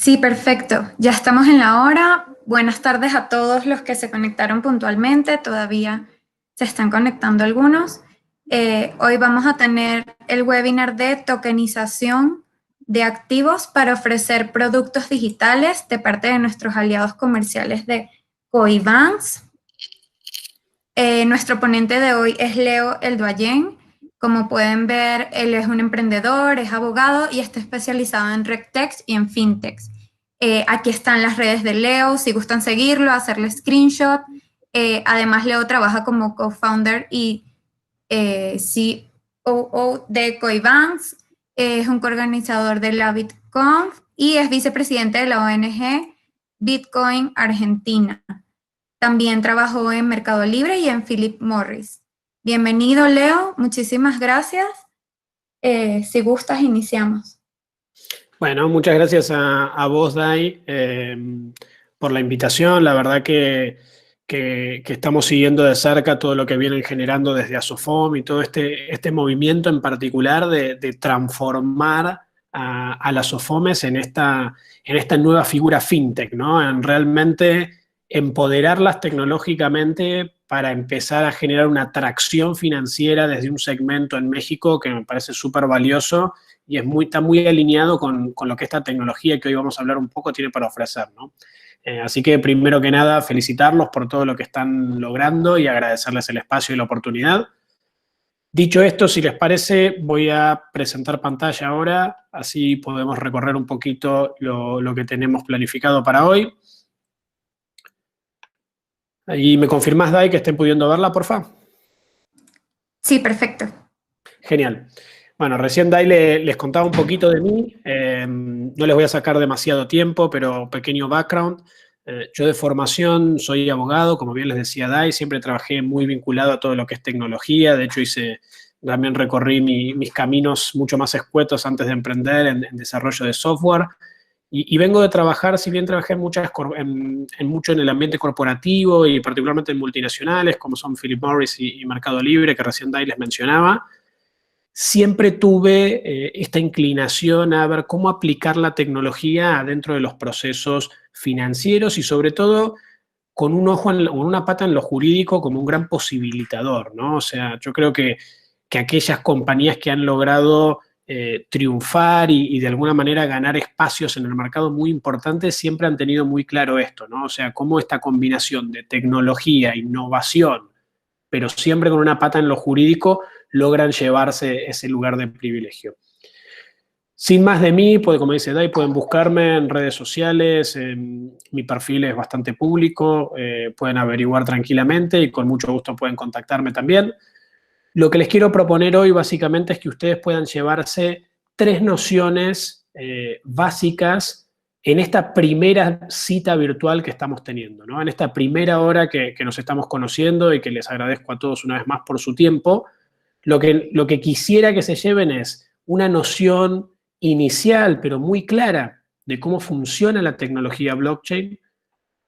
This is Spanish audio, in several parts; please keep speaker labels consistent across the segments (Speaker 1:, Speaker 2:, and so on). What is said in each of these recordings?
Speaker 1: Sí, perfecto. Ya estamos en la hora. Buenas tardes a todos los que se conectaron puntualmente. Todavía se están conectando algunos. Hoy vamos a tener el webinar de tokenización de activos para ofrecer productos digitales de parte de nuestros aliados comerciales de Coibans. Nuestro ponente de hoy es Leo Eldoyen. Como pueden ver, él es un emprendedor, es abogado y está especializado en RegTech y en FinTech. Aquí están las redes de Leo, si gustan seguirlo, hacerle screenshot. Además, Leo trabaja como co-founder y COO de Coibans, es un coorganizador de la BitConf y es vicepresidente de la ONG Bitcoin Argentina. También trabajó en Mercado Libre y en Philip Morris. Bienvenido, Leo. Muchísimas gracias. Si gustas, iniciamos.
Speaker 2: Bueno, muchas gracias a vos, Dai, por la invitación. La verdad que estamos siguiendo de cerca todo lo que vienen generando desde Asofom y todo este movimiento en particular de transformar a las Asofomes en esta nueva figura fintech, ¿no? En realmente empoderarlas tecnológicamente para empezar a generar una atracción financiera desde un segmento en México que me parece súper valioso y está muy alineado con lo que esta tecnología que hoy vamos a hablar un poco tiene para ofrecer, ¿no? Así que primero que nada, felicitarlos por todo lo que están logrando y agradecerles el espacio y la oportunidad. Dicho esto, si les parece, voy a presentar pantalla ahora, así podemos recorrer un poquito lo que tenemos planificado para hoy. ¿Y me confirmás, Dai, que estén pudiendo verla, porfa?
Speaker 1: Sí, perfecto.
Speaker 2: Genial. Bueno, recién Dai les contaba un poquito de mí. No les voy a sacar demasiado tiempo, pero pequeño background. Yo de formación soy abogado, como bien les decía Dai, siempre trabajé muy vinculado a todo lo que es tecnología. De hecho, también recorrí mis caminos mucho más escuetos antes de emprender en desarrollo de software. Y vengo de trabajar, si bien trabajé mucho en el ambiente corporativo y particularmente en multinacionales, como son Philip Morris y Mercado Libre, que recién Dai les mencionaba, siempre tuve esta inclinación a ver cómo aplicar la tecnología dentro de los procesos financieros y sobre todo con un ojo, una pata en lo jurídico como un gran posibilitador, ¿no? O sea, yo creo que aquellas compañías que han logrado triunfar y de alguna manera ganar espacios en el mercado muy importantes siempre han tenido muy claro esto, ¿no? O sea, cómo esta combinación de tecnología, innovación, pero siempre con una pata en lo jurídico, logran llevarse ese lugar de privilegio. Sin más de mí, como dice Dai, pueden buscarme en redes sociales, mi perfil es bastante público, pueden averiguar tranquilamente y con mucho gusto pueden contactarme también. Lo que les quiero proponer hoy básicamente es que ustedes puedan llevarse 3 nociones básicas en esta primera cita virtual que estamos teniendo, ¿no? En esta primera hora que nos estamos conociendo y que les agradezco a todos una vez más por su tiempo. Lo que quisiera que se lleven es una noción inicial, pero muy clara, de cómo funciona la tecnología blockchain.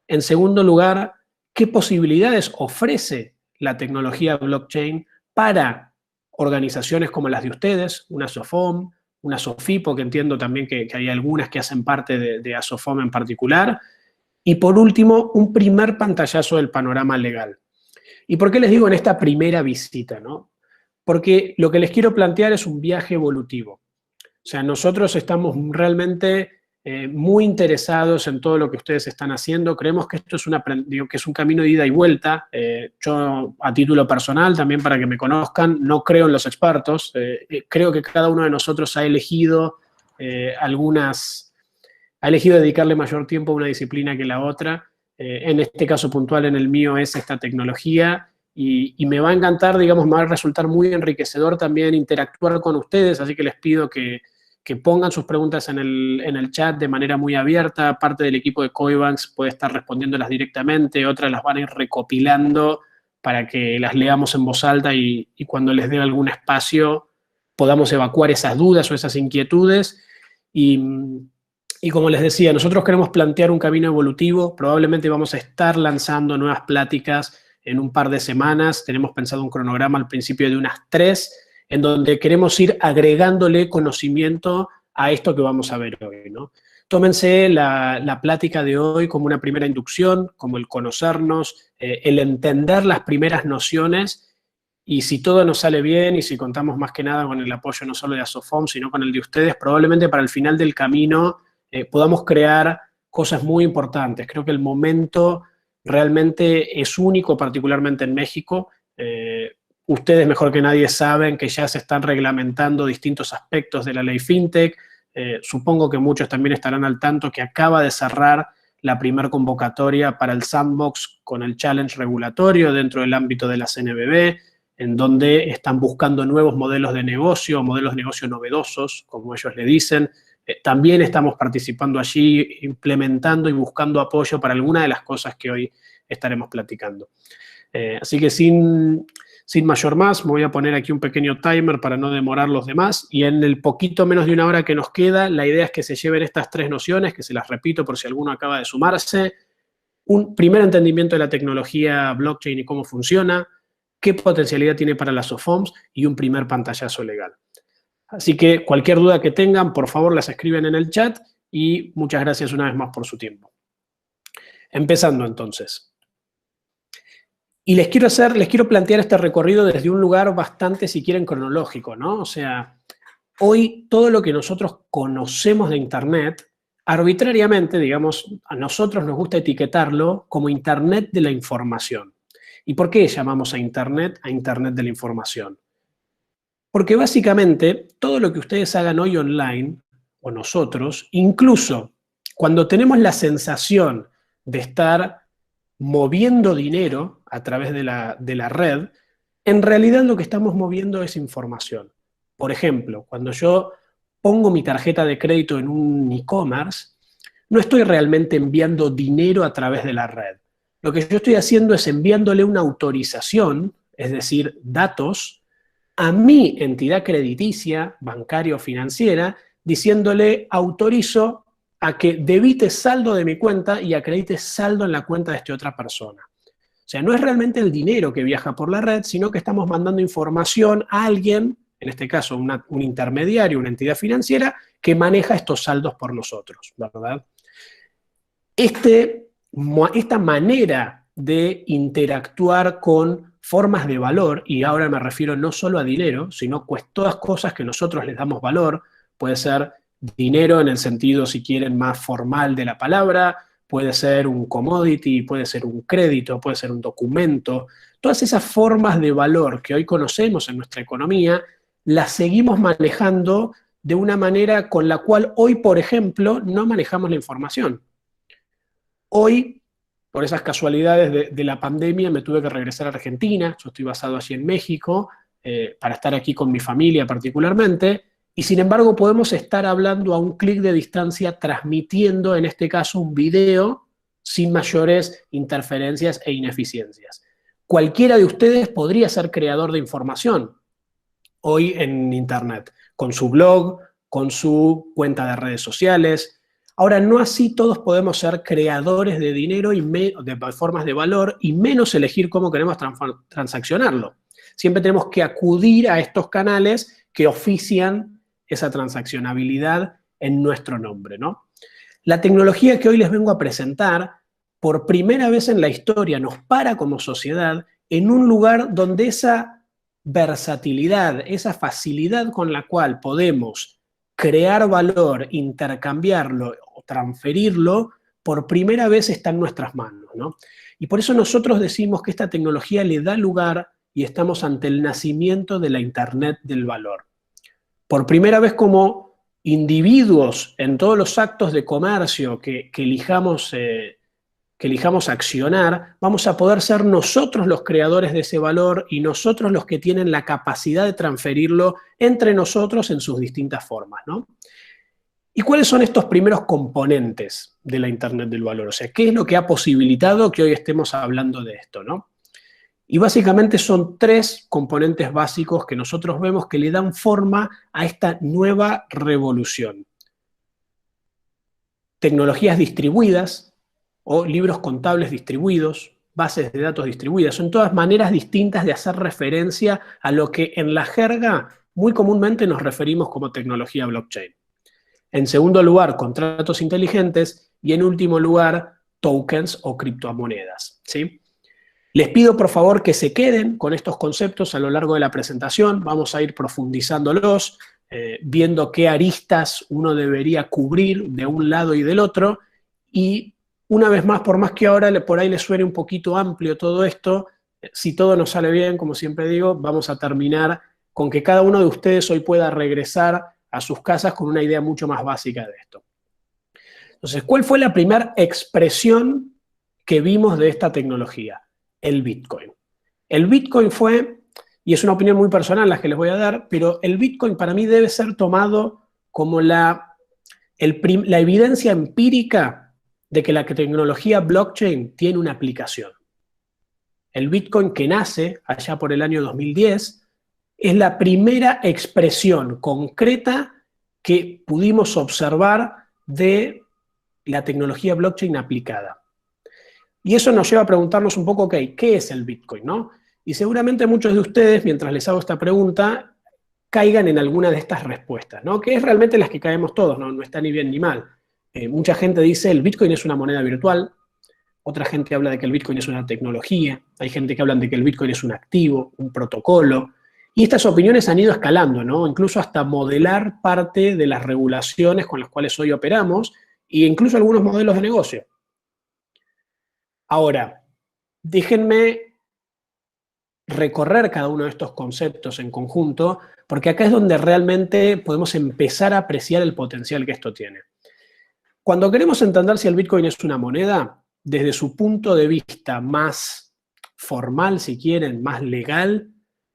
Speaker 2: En segundo lugar, qué posibilidades ofrece la tecnología blockchain para organizaciones como las de ustedes, una SOFOM, una SOFIPO, que entiendo también que hay algunas que hacen parte de ASOFOM en particular. Y por último, un primer pantallazo del panorama legal. ¿Y por qué les digo en esta primera visita, no? Porque lo que les quiero plantear es un viaje evolutivo. O sea, nosotros estamos realmente muy interesados en todo lo que ustedes están haciendo. Creemos que esto es que es un camino de ida y vuelta. Yo, a título personal, también para que me conozcan, no creo en los expertos. Creo que cada uno de nosotros ha elegido dedicarle mayor tiempo a una disciplina que la otra. En este caso puntual, en el mío, es esta tecnología. Y me va a encantar, digamos, me va a resultar muy enriquecedor también interactuar con ustedes, así que les pido que pongan sus preguntas en el chat de manera muy abierta. Parte del equipo de Coibans puede estar respondiéndolas directamente, otras las van a ir recopilando para que las leamos en voz alta y cuando les dé algún espacio podamos evacuar esas dudas o esas inquietudes. Y como les decía, nosotros queremos plantear un camino evolutivo. Probablemente vamos a estar lanzando nuevas pláticas en un par de semanas. Tenemos pensado un cronograma al principio de unas 3, en donde queremos ir agregándole conocimiento a esto que vamos a ver hoy, ¿no? Tómense la plática de hoy como una primera inducción, como el conocernos, el entender las primeras nociones, y si todo nos sale bien y si contamos más que nada con el apoyo no solo de Asofom, sino con el de ustedes, probablemente para el final del camino podamos crear cosas muy importantes. Creo que el momento realmente es único, particularmente en México. Ustedes mejor que nadie saben que ya se están reglamentando distintos aspectos de la ley FinTech. Supongo que muchos también estarán al tanto que acaba de cerrar la primera convocatoria para el sandbox con el challenge regulatorio dentro del ámbito de la CNBB, en donde están buscando nuevos modelos de negocio novedosos, como ellos le dicen. También estamos participando allí, implementando y buscando apoyo para algunas de las cosas que hoy estaremos platicando. Así que sin mayor más, me voy a poner aquí un pequeño timer para no demorar los demás, y en el poquito menos de una hora que nos queda, la idea es que se lleven estas 3 nociones, que se las repito por si alguno acaba de sumarse. Un primer entendimiento de la tecnología blockchain y cómo funciona, qué potencialidad tiene para las SOFOMs y un primer pantallazo legal. Así que cualquier duda que tengan, por favor, las escriben en el chat, y muchas gracias una vez más por su tiempo. Empezando entonces. Y les quiero plantear este recorrido desde un lugar bastante, si quieren, cronológico, ¿no? O sea, hoy todo lo que nosotros conocemos de Internet, arbitrariamente, digamos, a nosotros nos gusta etiquetarlo como Internet de la información. ¿Y por qué llamamos a Internet de la información? Porque básicamente todo lo que ustedes hagan hoy online, o nosotros, incluso cuando tenemos la sensación de estar moviendo dinero a través de la red, en realidad lo que estamos moviendo es información. Por ejemplo, cuando yo pongo mi tarjeta de crédito en un e-commerce, no estoy realmente enviando dinero a través de la red. Lo que yo estoy haciendo es enviándole una autorización, es decir, datos, a mi entidad crediticia, bancaria o financiera, diciéndole autorizo a que debite saldo de mi cuenta y acredite saldo en la cuenta de esta otra persona. O sea, no es realmente el dinero que viaja por la red, sino que estamos mandando información a alguien, en este caso un intermediario, una entidad financiera, que maneja estos saldos por nosotros, ¿verdad? Esta manera de interactuar con formas de valor, y ahora me refiero no solo a dinero, sino pues todas cosas que nosotros les damos valor, puede ser dinero en el sentido, si quieren, más formal de la palabra, puede ser un commodity, puede ser un crédito, puede ser un documento. Todas esas formas de valor que hoy conocemos en nuestra economía, las seguimos manejando de una manera con la cual hoy, por ejemplo, no manejamos la información. Hoy, por esas casualidades de la pandemia, me tuve que regresar a Argentina. Yo estoy basado allí en México, para estar aquí con mi familia particularmente, y sin embargo podemos estar hablando a un clic de distancia, transmitiendo en este caso un video sin mayores interferencias e ineficiencias. Cualquiera de ustedes podría ser creador de información hoy en Internet, con su blog, con su cuenta de redes sociales. Ahora, no así todos podemos ser creadores de dinero y de formas de valor, y menos elegir cómo queremos transaccionarlo. Siempre tenemos que acudir a estos canales que ofician esa transaccionabilidad en nuestro nombre, ¿no? La tecnología que hoy les vengo a presentar, por primera vez en la historia, nos para como sociedad en un lugar donde esa versatilidad, esa facilidad con la cual podemos crear valor, intercambiarlo o transferirlo, por primera vez está en nuestras manos, ¿no? Y por eso nosotros decimos que esta tecnología le da lugar y estamos ante el nacimiento de la Internet del valor. Por primera vez como individuos en todos los actos de comercio que elijamos accionar, vamos a poder ser nosotros los creadores de ese valor y nosotros los que tienen la capacidad de transferirlo entre nosotros en sus distintas formas, ¿no? ¿Y cuáles son estos primeros componentes de la Internet del valor? O sea, ¿qué es lo que ha posibilitado que hoy estemos hablando de esto, ¿no? Y básicamente son 3 componentes básicos que nosotros vemos que le dan forma a esta nueva revolución. Tecnologías distribuidas o libros contables distribuidos, bases de datos distribuidas, son todas maneras distintas de hacer referencia a lo que en la jerga muy comúnmente nos referimos como tecnología blockchain. En segundo lugar, contratos inteligentes. Y en último lugar, tokens o criptomonedas, ¿sí? Les pido por favor que se queden con estos conceptos a lo largo de la presentación. Vamos a ir profundizándolos, viendo qué aristas uno debería cubrir de un lado y del otro. Y una vez más, por más que ahora por ahí les suene un poquito amplio todo esto, si todo nos sale bien, como siempre digo, vamos a terminar con que cada uno de ustedes hoy pueda regresar a sus casas con una idea mucho más básica de esto. Entonces, ¿cuál fue la primera expresión que vimos de esta tecnología? El Bitcoin. El Bitcoin fue, y es una opinión muy personal la que les voy a dar, pero el Bitcoin para mí debe ser tomado como la evidencia empírica de que la tecnología blockchain tiene una aplicación. El Bitcoin, que nace allá por el año 2010, es la primera expresión concreta que pudimos observar de la tecnología blockchain aplicada. Y eso nos lleva a preguntarnos un poco, ok, ¿qué es el Bitcoin, no? Y seguramente muchos de ustedes, mientras les hago esta pregunta, caigan en alguna de estas respuestas, ¿no? Que es realmente las que caemos todos, no está ni bien ni mal. Mucha gente dice el Bitcoin es una moneda virtual, otra gente habla de que el Bitcoin es una tecnología, hay gente que habla de que el Bitcoin es un activo, un protocolo, y estas opiniones han ido escalando, ¿no? Incluso hasta modelar parte de las regulaciones con las cuales hoy operamos, e incluso algunos modelos de negocio. Ahora, déjenme recorrer cada uno de estos conceptos en conjunto, porque acá es donde realmente podemos empezar a apreciar el potencial que esto tiene. Cuando queremos entender si el Bitcoin es una moneda, desde su punto de vista más formal, si quieren, más legal,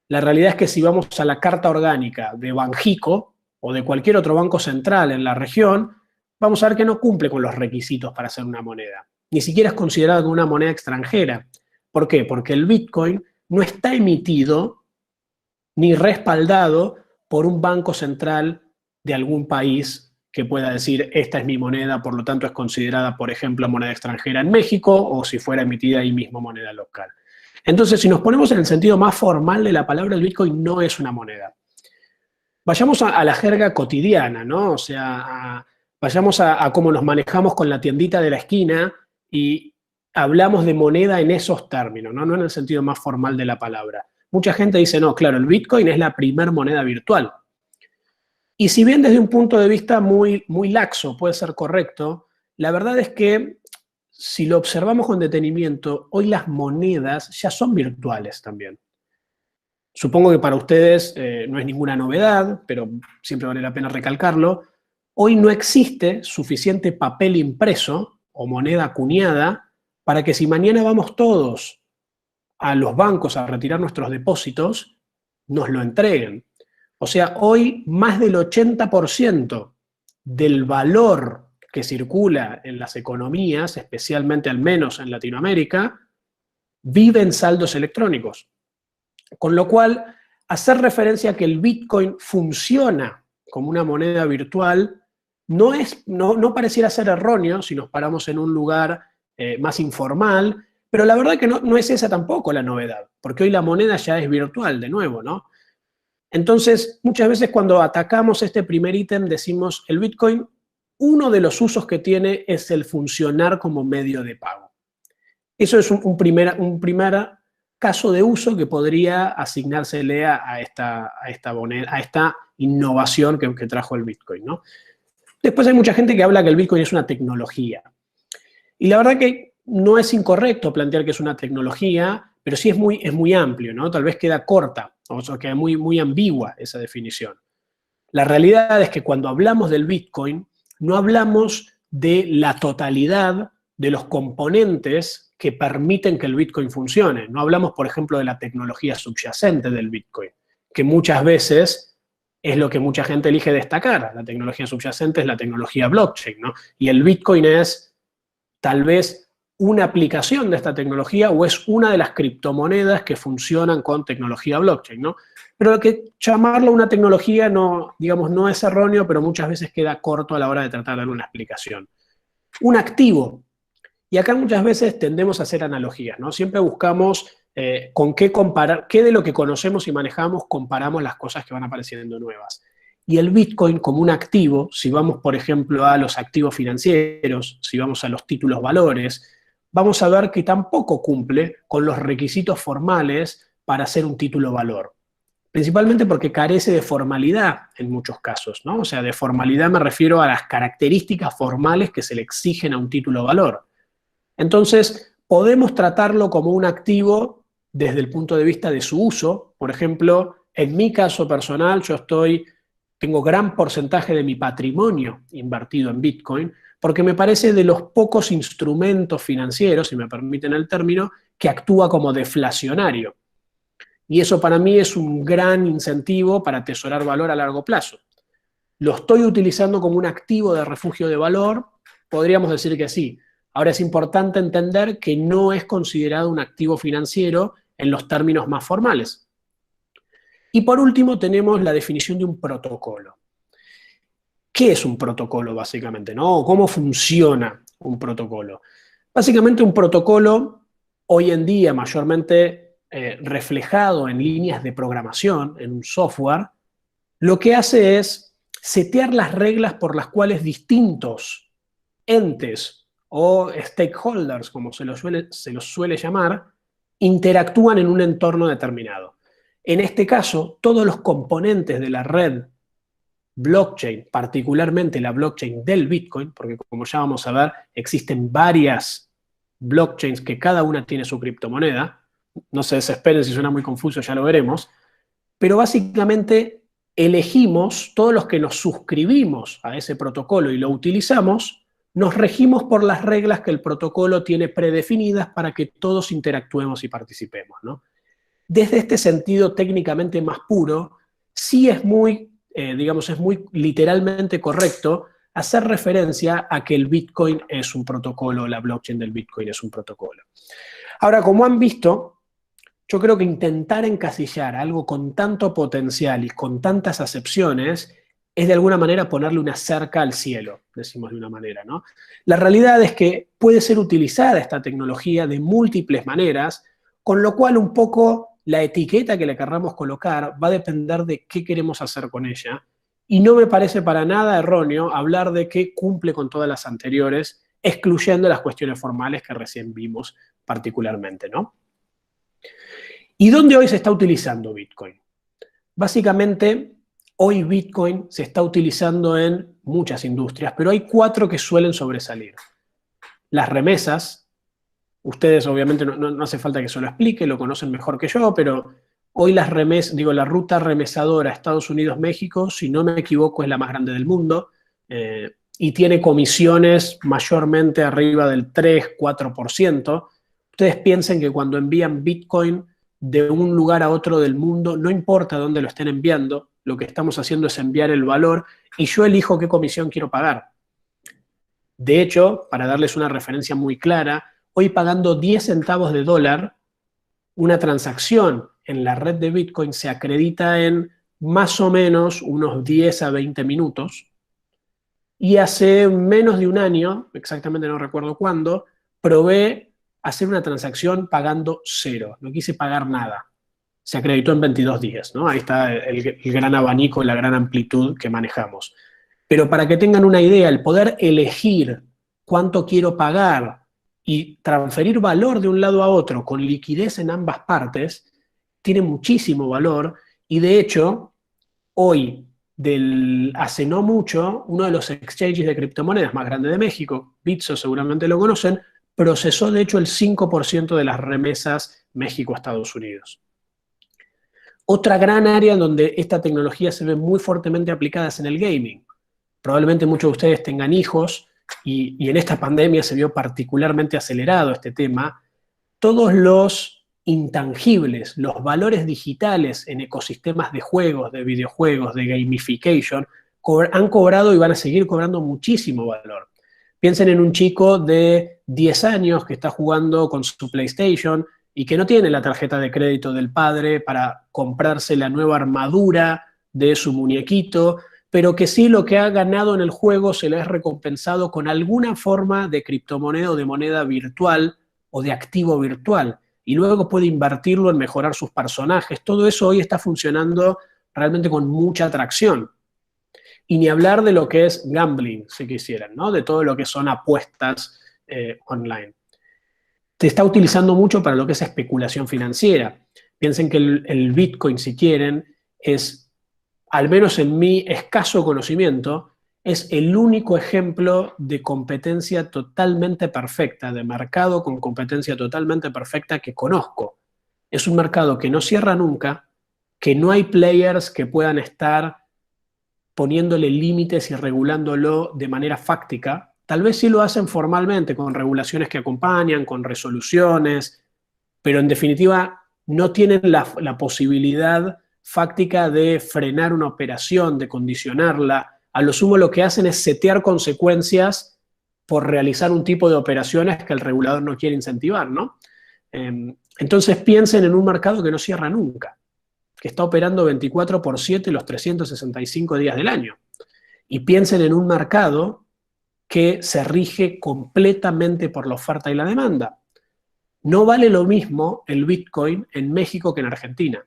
Speaker 2: la realidad es que si vamos a la carta orgánica de Banxico o de cualquier otro banco central en la región, vamos a ver que no cumple con los requisitos para ser una moneda. Ni siquiera es considerado como una moneda extranjera. ¿Por qué? Porque el Bitcoin no está emitido ni respaldado por un banco central de algún país que pueda decir, esta es mi moneda, por lo tanto es considerada, por ejemplo, moneda extranjera en México, o si fuera emitida ahí mismo moneda local. Entonces, si nos ponemos en el sentido más formal de la palabra, el Bitcoin no es una moneda. Vayamos a la jerga cotidiana, ¿no? O sea, vayamos a cómo nos manejamos con la tiendita de la esquina y hablamos de moneda en esos términos, ¿no? No en el sentido más formal de la palabra. Mucha gente dice, no, claro, el Bitcoin es la primer moneda virtual. Y si bien desde un punto de vista muy laxo puede ser correcto, la verdad es que si lo observamos con detenimiento, hoy las monedas ya son virtuales también. Supongo que para ustedes no es ninguna novedad, pero siempre vale la pena recalcarlo. Hoy no existe suficiente papel impreso o moneda acuñada para que si mañana vamos todos a los bancos a retirar nuestros depósitos, nos lo entreguen. O sea, hoy más del 80% del valor que circula en las economías, especialmente al menos en Latinoamérica, vive en saldos electrónicos. Con lo cual, hacer referencia a que el Bitcoin funciona como una moneda virtual no pareciera ser erróneo si nos paramos en un lugar más informal, pero la verdad que no es esa tampoco la novedad, porque hoy la moneda ya es virtual de nuevo, ¿no? Entonces, muchas veces cuando atacamos este primer ítem decimos, el Bitcoin, uno de los usos que tiene es el funcionar como medio de pago. Eso es un primer caso de uso que podría asignársele a esta innovación que trajo el Bitcoin, ¿no? Después hay mucha gente que habla que el Bitcoin es una tecnología. Y la verdad que no es incorrecto plantear que es una tecnología, pero sí es muy amplio, ¿no? Tal vez queda corta, o sea, queda muy ambigua esa definición. La realidad es que cuando hablamos del Bitcoin, no hablamos de la totalidad de los componentes que permiten que el Bitcoin funcione. No hablamos, por ejemplo, de la tecnología subyacente del Bitcoin, que muchas veces es lo que mucha gente elige destacar. La tecnología subyacente es la tecnología blockchain, ¿no? Y el Bitcoin es tal vez una aplicación de esta tecnología o es una de las criptomonedas que funcionan con tecnología blockchain, ¿no? Pero que llamarlo una tecnología no es erróneo, pero muchas veces queda corto a la hora de tratar de dar una explicación. Un activo. Y acá muchas veces tendemos a hacer analogías, ¿no? Siempre buscamos con qué comparar, qué de lo que conocemos y manejamos comparamos las cosas que van apareciendo nuevas. y el Bitcoin como un activo, si vamos, por ejemplo, a los activos financieros, si vamos a los títulos valores, vamos a ver que tampoco cumple con los requisitos formales para ser un título valor. Principalmente porque carece de formalidad en muchos casos, ¿no? O sea, de formalidad me refiero a las características formales que se le exigen a un título valor. Entonces, podemos tratarlo como un activo desde el punto de vista de su uso. Por ejemplo, en mi caso personal, tengo gran porcentaje de mi patrimonio invertido en Bitcoin, porque me parece de los pocos instrumentos financieros, si me permiten el término, que actúa como deflacionario. Y eso para mí es un gran incentivo para atesorar valor a largo plazo. ¿Lo estoy utilizando como un activo de refugio de valor? Podríamos decir que sí. Ahora es importante entender que no es considerado un activo financiero en los términos más formales. Y por último tenemos la definición de un protocolo. ¿Qué es un protocolo básicamente, ¿no? ¿Cómo funciona un protocolo? Básicamente un protocolo hoy en día mayormente reflejado en líneas de programación, en un software, lo que hace es setear las reglas por las cuales distintos entes o stakeholders, como se los suele llamar, interactúan en un entorno determinado. En este caso, todos los componentes de la red blockchain, particularmente la blockchain del Bitcoin, porque como ya vamos a ver, existen varias blockchains que cada una tiene su criptomoneda. No se desesperen si suena muy confuso, ya lo veremos. Pero básicamente elegimos, todos los que nos suscribimos a ese protocolo y lo utilizamos, nos regimos por las reglas que el protocolo tiene predefinidas para que todos interactuemos y participemos, ¿no? Desde este sentido técnicamente más puro, sí es muy, es muy literalmente correcto hacer referencia a que el Bitcoin es un protocolo, la blockchain del Bitcoin es un protocolo. Ahora, como han visto, yo creo que intentar encasillar algo con tanto potencial y con tantas acepciones es de alguna manera ponerle una cerca al cielo, decimos de una manera, ¿no? La realidad es que puede ser utilizada esta tecnología de múltiples maneras, con lo cual un poco la etiqueta que le querramos colocar va a depender de qué queremos hacer con ella. Y no me parece para nada erróneo hablar de que cumple con todas las anteriores, excluyendo las cuestiones formales que recién vimos particularmente, ¿no? ¿Y dónde hoy se está utilizando Bitcoin? Básicamente, hoy Bitcoin se está utilizando en muchas industrias, pero hay 4 que suelen sobresalir. Las remesas, ustedes obviamente no hace falta que se lo explique, lo conocen mejor que yo, pero hoy la ruta remesadora Estados Unidos-México, si no me equivoco, es la más grande del mundo, y tiene comisiones mayormente arriba del 3-4%. Ustedes piensen que cuando envían Bitcoin de un lugar a otro del mundo, no importa dónde lo estén enviando, lo que estamos haciendo es enviar el valor y yo elijo qué comisión quiero pagar. De hecho, para darles una referencia muy clara, hoy pagando 10 centavos de dólar, una transacción en la red de Bitcoin se acredita en más o menos unos 10 a 20 minutos. Y hace menos de un año, exactamente no recuerdo cuándo, probé hacer una transacción pagando 0. No quise pagar nada. Se acreditó en 22 días, ¿no? Ahí está el gran abanico, la gran amplitud que manejamos. Pero para que tengan una idea, el poder elegir cuánto quiero pagar y transferir valor de un lado a otro con liquidez en ambas partes, tiene muchísimo valor. Y de hecho, hoy, hace no mucho, uno de los exchanges de criptomonedas más grandes de México, Bitso, seguramente lo conocen, procesó de hecho el 5% de las remesas México-Estados Unidos. Otra gran área en donde esta tecnología se ve muy fuertemente aplicada es en el gaming. Probablemente muchos de ustedes tengan hijos y en esta pandemia se vio particularmente acelerado este tema. Todos los intangibles, los valores digitales en ecosistemas de juegos, de videojuegos, de gamification, han cobrado y van a seguir cobrando muchísimo valor. Piensen en un chico de 10 años que está jugando con su PlayStation y que no tiene la tarjeta de crédito del padre para comprarse la nueva armadura de su muñequito, pero que sí lo que ha ganado en el juego se le ha recompensado con alguna forma de criptomoneda o de moneda virtual o de activo virtual. Y luego puede invertirlo en mejorar sus personajes. Todo eso hoy está funcionando realmente con mucha atracción. Y ni hablar de lo que es gambling, si quisieran, ¿no? De todo lo que son apuestas online. Se está utilizando mucho para lo que es especulación financiera. Piensen que el Bitcoin, si quieren, es, al menos en mi escaso conocimiento, es el único ejemplo de competencia totalmente perfecta, de mercado con competencia totalmente perfecta que conozco. Es un mercado que no cierra nunca, que no hay players que puedan estar poniéndole límites y regulándolo de manera fáctica. Tal vez sí lo hacen formalmente, con regulaciones que acompañan, con resoluciones, pero en definitiva no tienen la posibilidad fáctica de frenar una operación, de condicionarla. A lo sumo lo que hacen es setear consecuencias por realizar un tipo de operaciones que el regulador no quiere incentivar, ¿no? Entonces piensen en un mercado que no cierra nunca, que está operando 24/7 los 365 días del año. Y piensen en un mercado que se rige completamente por la oferta y la demanda. No vale lo mismo el Bitcoin en México que en Argentina.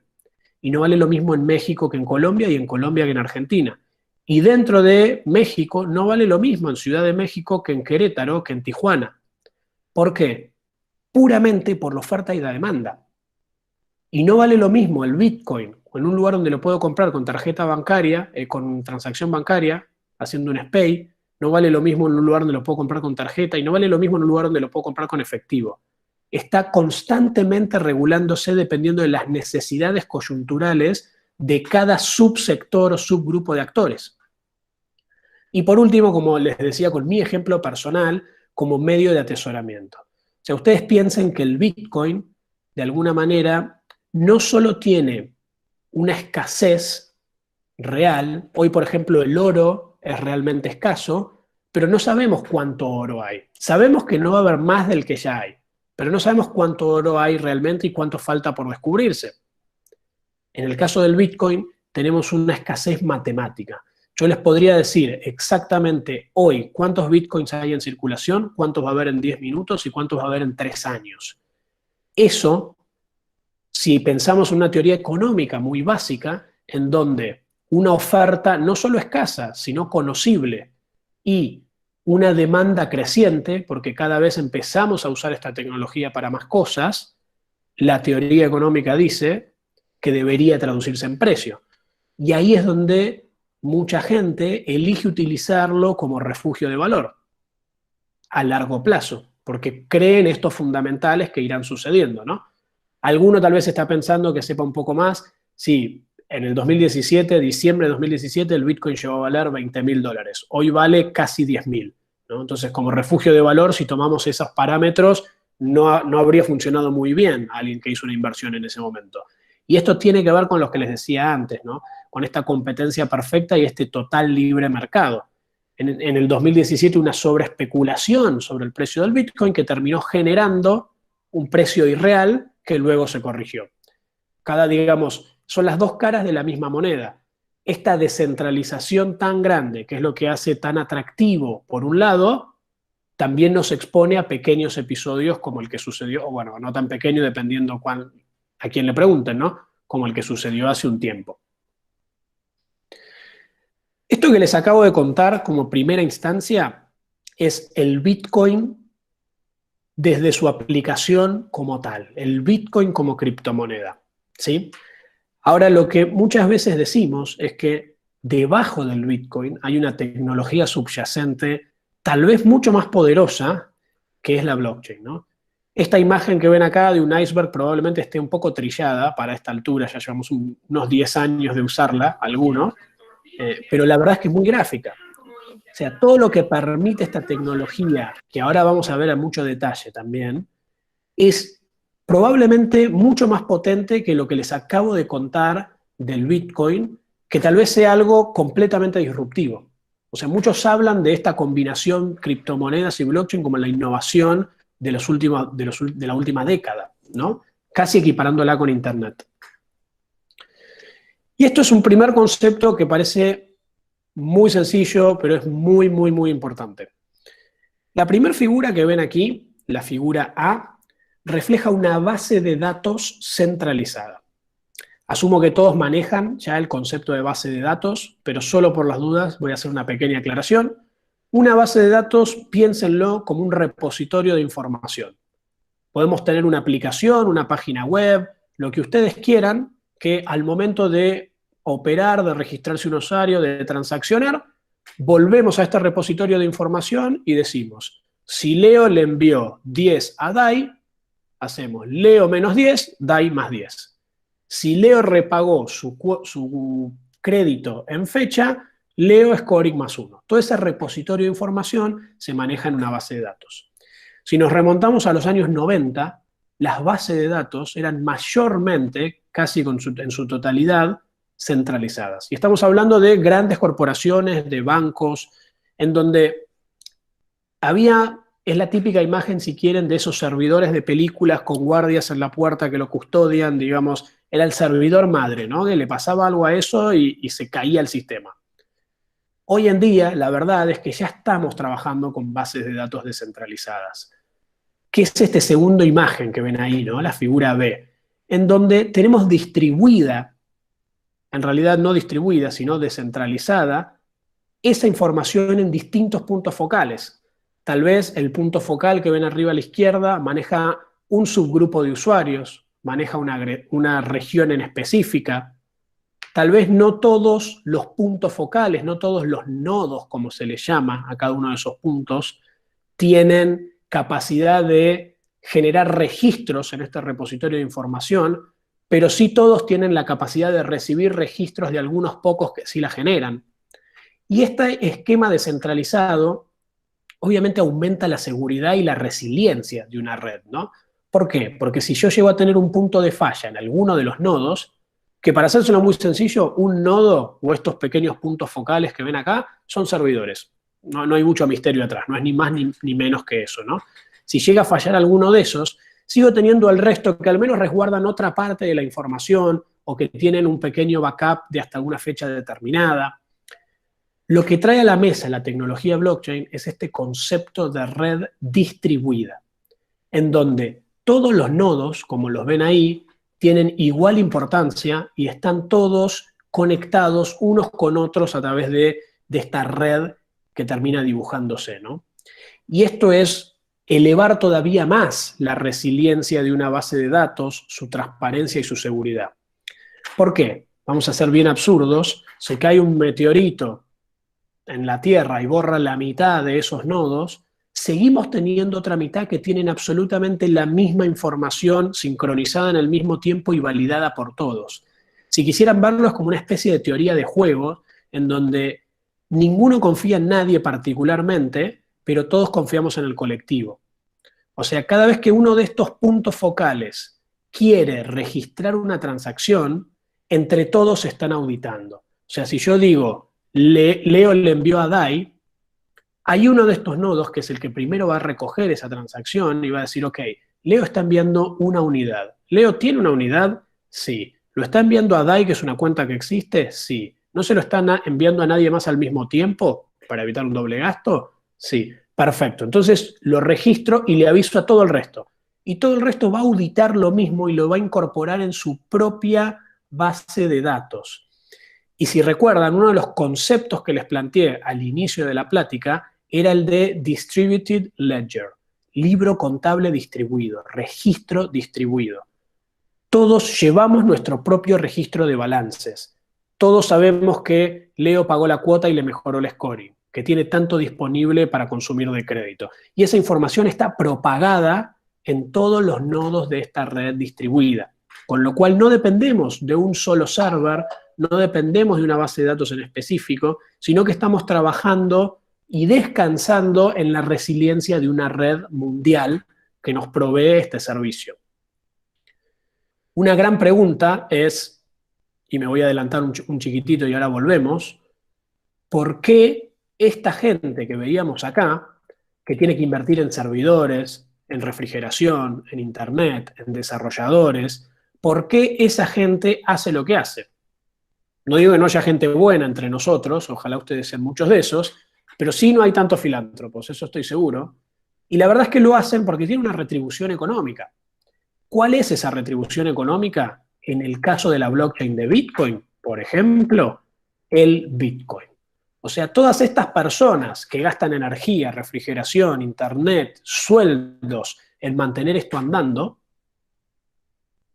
Speaker 2: Y no vale lo mismo en México que en Colombia y en Colombia que en Argentina. Y dentro de México no vale lo mismo en Ciudad de México que en Querétaro, que en Tijuana. ¿Por qué? Puramente por la oferta y la demanda. Y no vale lo mismo el Bitcoin en un lugar donde lo puedo comprar con tarjeta bancaria, con transacción bancaria, haciendo un SPAY. No vale lo mismo en un lugar donde lo puedo comprar con tarjeta y no vale lo mismo en un lugar donde lo puedo comprar con efectivo. Está constantemente regulándose dependiendo de las necesidades coyunturales de cada subsector o subgrupo de actores. Y por último, como les decía con mi ejemplo personal, como medio de atesoramiento. O sea, ustedes piensen que el Bitcoin, de alguna manera, no solo tiene una escasez real. Hoy, por ejemplo, el oro es realmente escaso, pero no sabemos cuánto oro hay. Sabemos que no va a haber más del que ya hay, pero no sabemos cuánto oro hay realmente y cuánto falta por descubrirse. En el caso del Bitcoin, tenemos una escasez matemática. Yo les podría decir exactamente hoy cuántos Bitcoins hay en circulación, cuántos va a haber en 10 minutos y cuántos va a haber en 3 años. Eso, si pensamos en una teoría económica muy básica, en donde una oferta no solo escasa, sino conocible, y una demanda creciente, porque cada vez empezamos a usar esta tecnología para más cosas, la teoría económica dice que debería traducirse en precio. Y ahí es donde mucha gente elige utilizarlo como refugio de valor a largo plazo, porque creen estos fundamentales que irán sucediendo, ¿no? Alguno tal vez está pensando que sepa un poco más. Sí, en el 2017, diciembre de 2017, el Bitcoin llegó a valer $20.000. Hoy vale casi 10.000, ¿no? Entonces, como refugio de valor, si tomamos esos parámetros, no habría funcionado muy bien a alguien que hizo una inversión en ese momento. Y esto tiene que ver con lo que les decía antes, ¿no? Con esta competencia perfecta y este total libre mercado. En el 2017 una sobreespeculación sobre el precio del Bitcoin que terminó generando un precio irreal que luego se corrigió. Digamos, son las dos caras de la misma moneda. Esta descentralización tan grande, que es lo que hace tan atractivo, por un lado, también nos expone a pequeños episodios como el que sucedió, o bueno, no tan pequeño dependiendo a quién le pregunten, ¿no? Como el que sucedió hace un tiempo. Esto que les acabo de contar como primera instancia es el Bitcoin desde su aplicación como tal, el Bitcoin como criptomoneda, ¿sí? Ahora, lo que muchas veces decimos es que debajo del Bitcoin hay una tecnología subyacente tal vez mucho más poderosa, que es la blockchain, ¿no? Esta imagen que ven acá de un iceberg probablemente esté un poco trillada para esta altura, ya llevamos unos 10 años de usarla, algunos, pero la verdad es que es muy gráfica. O sea, todo lo que permite esta tecnología, que ahora vamos a ver en mucho detalle también, es probablemente mucho más potente que lo que les acabo de contar del Bitcoin, que tal vez sea algo completamente disruptivo. O sea, muchos hablan de esta combinación criptomonedas y blockchain como la innovación de la última década, ¿no? Casi equiparándola con Internet. Y esto es un primer concepto que parece muy sencillo, pero es muy, muy, muy importante. La primera figura que ven aquí, la figura A, refleja una base de datos centralizada. Asumo que todos manejan ya el concepto de base de datos, pero solo por las dudas voy a hacer una pequeña aclaración. Una base de datos, piénsenlo como un repositorio de información. Podemos tener una aplicación, una página web, lo que ustedes quieran, que al momento de operar, de registrarse un usuario, de transaccionar, volvemos a este repositorio de información y decimos, si Leo le envió 10 a Dai, hacemos Leo menos 10, Dai más 10. Si Leo repagó su crédito en fecha, Leo scoring más 1. Todo ese repositorio de información se maneja en una base de datos. Si nos remontamos a los años 90, las bases de datos eran mayormente, casi en su totalidad, centralizadas. Y estamos hablando de grandes corporaciones, de bancos, en donde es la típica imagen, si quieren, de esos servidores de películas con guardias en la puerta que lo custodian, digamos, era el servidor madre, ¿no? Que le pasaba algo a eso y se caía el sistema. Hoy en día, la verdad es que ya estamos trabajando con bases de datos descentralizadas. ¿Qué es esta segunda imagen que ven ahí, ¿no? La figura B, en donde tenemos distribuida, en realidad no distribuida, sino descentralizada, esa información en distintos puntos focales. Tal vez el punto focal que ven arriba a la izquierda maneja un subgrupo de usuarios, maneja una región en específica. Tal vez no todos los puntos focales, no todos los nodos, como se les llama a cada uno de esos puntos, tienen capacidad de generar registros en este repositorio de información, pero sí todos tienen la capacidad de recibir registros de algunos pocos que sí la generan. Y este esquema descentralizado obviamente aumenta la seguridad y la resiliencia de una red, ¿no? ¿Por qué? Porque si yo llego a tener un punto de falla en alguno de los nodos, que para hacérselo muy sencillo, un nodo o estos pequeños puntos focales que ven acá son servidores. No hay mucho misterio atrás, no es ni más ni menos que eso, ¿no? Si llega a fallar alguno de esos, sigo teniendo el resto que al menos resguardan otra parte de la información o que tienen un pequeño backup de hasta alguna fecha determinada. Lo que trae a la mesa la tecnología blockchain es este concepto de red distribuida, en donde todos los nodos, como los ven ahí, tienen igual importancia y están todos conectados unos con otros a través de esta red que termina dibujándose, ¿no? Y esto es elevar todavía más la resiliencia de una base de datos, su transparencia y su seguridad. ¿Por qué? Vamos a ser bien absurdos. Se cae un meteorito en la Tierra y borra la mitad de esos nodos, seguimos teniendo otra mitad que tienen absolutamente la misma información sincronizada en el mismo tiempo y validada por todos. Si quisieran verlo, es como una especie de teoría de juego en donde ninguno confía en nadie particularmente, pero todos confiamos en el colectivo. O sea, cada vez que uno de estos puntos focales quiere registrar una transacción, entre todos se están auditando. O sea, si yo digo, Leo le envió a Dai, hay uno de estos nodos que es el que primero va a recoger esa transacción y va a decir, ok, Leo está enviando una unidad. ¿Leo tiene una unidad? Sí. ¿Lo está enviando a Dai, que es una cuenta que existe? Sí. ¿No se lo están enviando a nadie más al mismo tiempo para evitar un doble gasto? Sí. Perfecto. Entonces lo registro y le aviso a todo el resto. Y todo el resto va a auditar lo mismo y lo va a incorporar en su propia base de datos. Y si recuerdan, uno de los conceptos que les planteé al inicio de la plática era el de Distributed Ledger, libro contable distribuido, registro distribuido. Todos llevamos nuestro propio registro de balances. Todos sabemos que Leo pagó la cuota y le mejoró el scoring, que tiene tanto disponible para consumir de crédito. Y esa información está propagada en todos los nodos de esta red distribuida. Con lo cual no dependemos de un solo server, no dependemos de una base de datos en específico, sino que estamos trabajando y descansando en la resiliencia de una red mundial que nos provee este servicio. Una gran pregunta es, y me voy a adelantar un chiquitito y ahora volvemos, ¿por qué esta gente que veíamos acá, que tiene que invertir en servidores, en refrigeración, en internet, en desarrolladores, por qué esa gente hace lo que hace? No digo que no haya gente buena entre nosotros, ojalá ustedes sean muchos de esos, pero sí no hay tantos filántropos, eso estoy seguro. Y la verdad es que lo hacen porque tienen una retribución económica. ¿Cuál es esa retribución económica? en el caso de la blockchain de Bitcoin, por ejemplo, el Bitcoin. O sea, todas estas personas que gastan energía, refrigeración, internet, sueldos en mantener esto andando,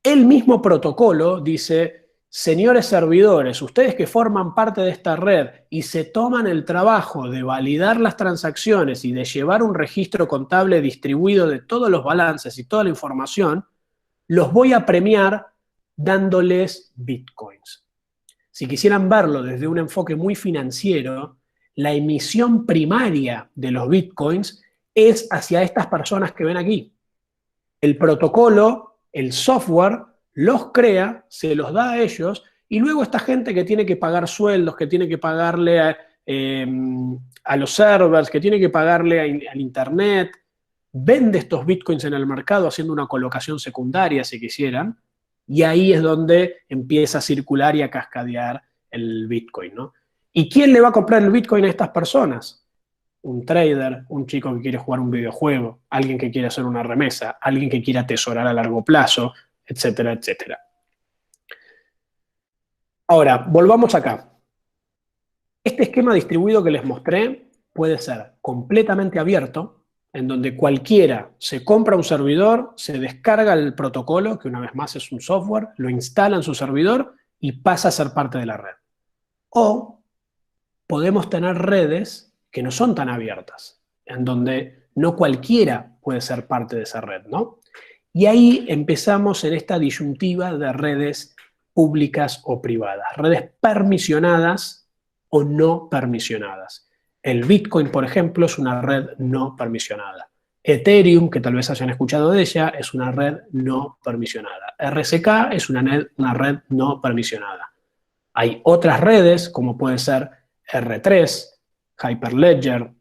Speaker 2: el mismo protocolo dice: señores servidores, ustedes que forman parte de esta red y se toman el trabajo de validar las transacciones y de llevar un registro contable distribuido de todos los balances y toda la información, los voy a premiar dándoles bitcoins. Si quisieran verlo desde un enfoque muy financiero, la emisión primaria de los bitcoins es hacia estas personas que ven aquí. El protocolo, el software, los crea, se los da a ellos, y luego esta gente que tiene que pagar sueldos, que tiene que pagarle a los servers, que tiene que pagarle al internet, vende estos bitcoins en el mercado haciendo una colocación secundaria, si quisieran, y ahí es donde empieza a circular y a cascadear el bitcoin, ¿no? ¿Y quién le va a comprar el bitcoin a estas personas? Un trader, un chico que quiere jugar un videojuego, alguien que quiere hacer una remesa, alguien que quiere atesorar a largo plazo, etcétera, etcétera. Ahora, volvamos acá. Este esquema distribuido que les mostré puede ser completamente abierto, en donde cualquiera se compra un servidor, se descarga el protocolo, que una vez más es un software, lo instala en su servidor y pasa a ser parte de la red. O podemos tener redes que no son tan abiertas, en donde no cualquiera puede ser parte de esa red, ¿no? Y ahí empezamos en esta disyuntiva de redes públicas o privadas, redes permisionadas o no permisionadas. El Bitcoin, por ejemplo, es una red no permisionada. Ethereum, que tal vez hayan escuchado de ella, es una red no permisionada. RSK es una red no permisionada. Hay otras redes, como puede ser R3, Hyperledger,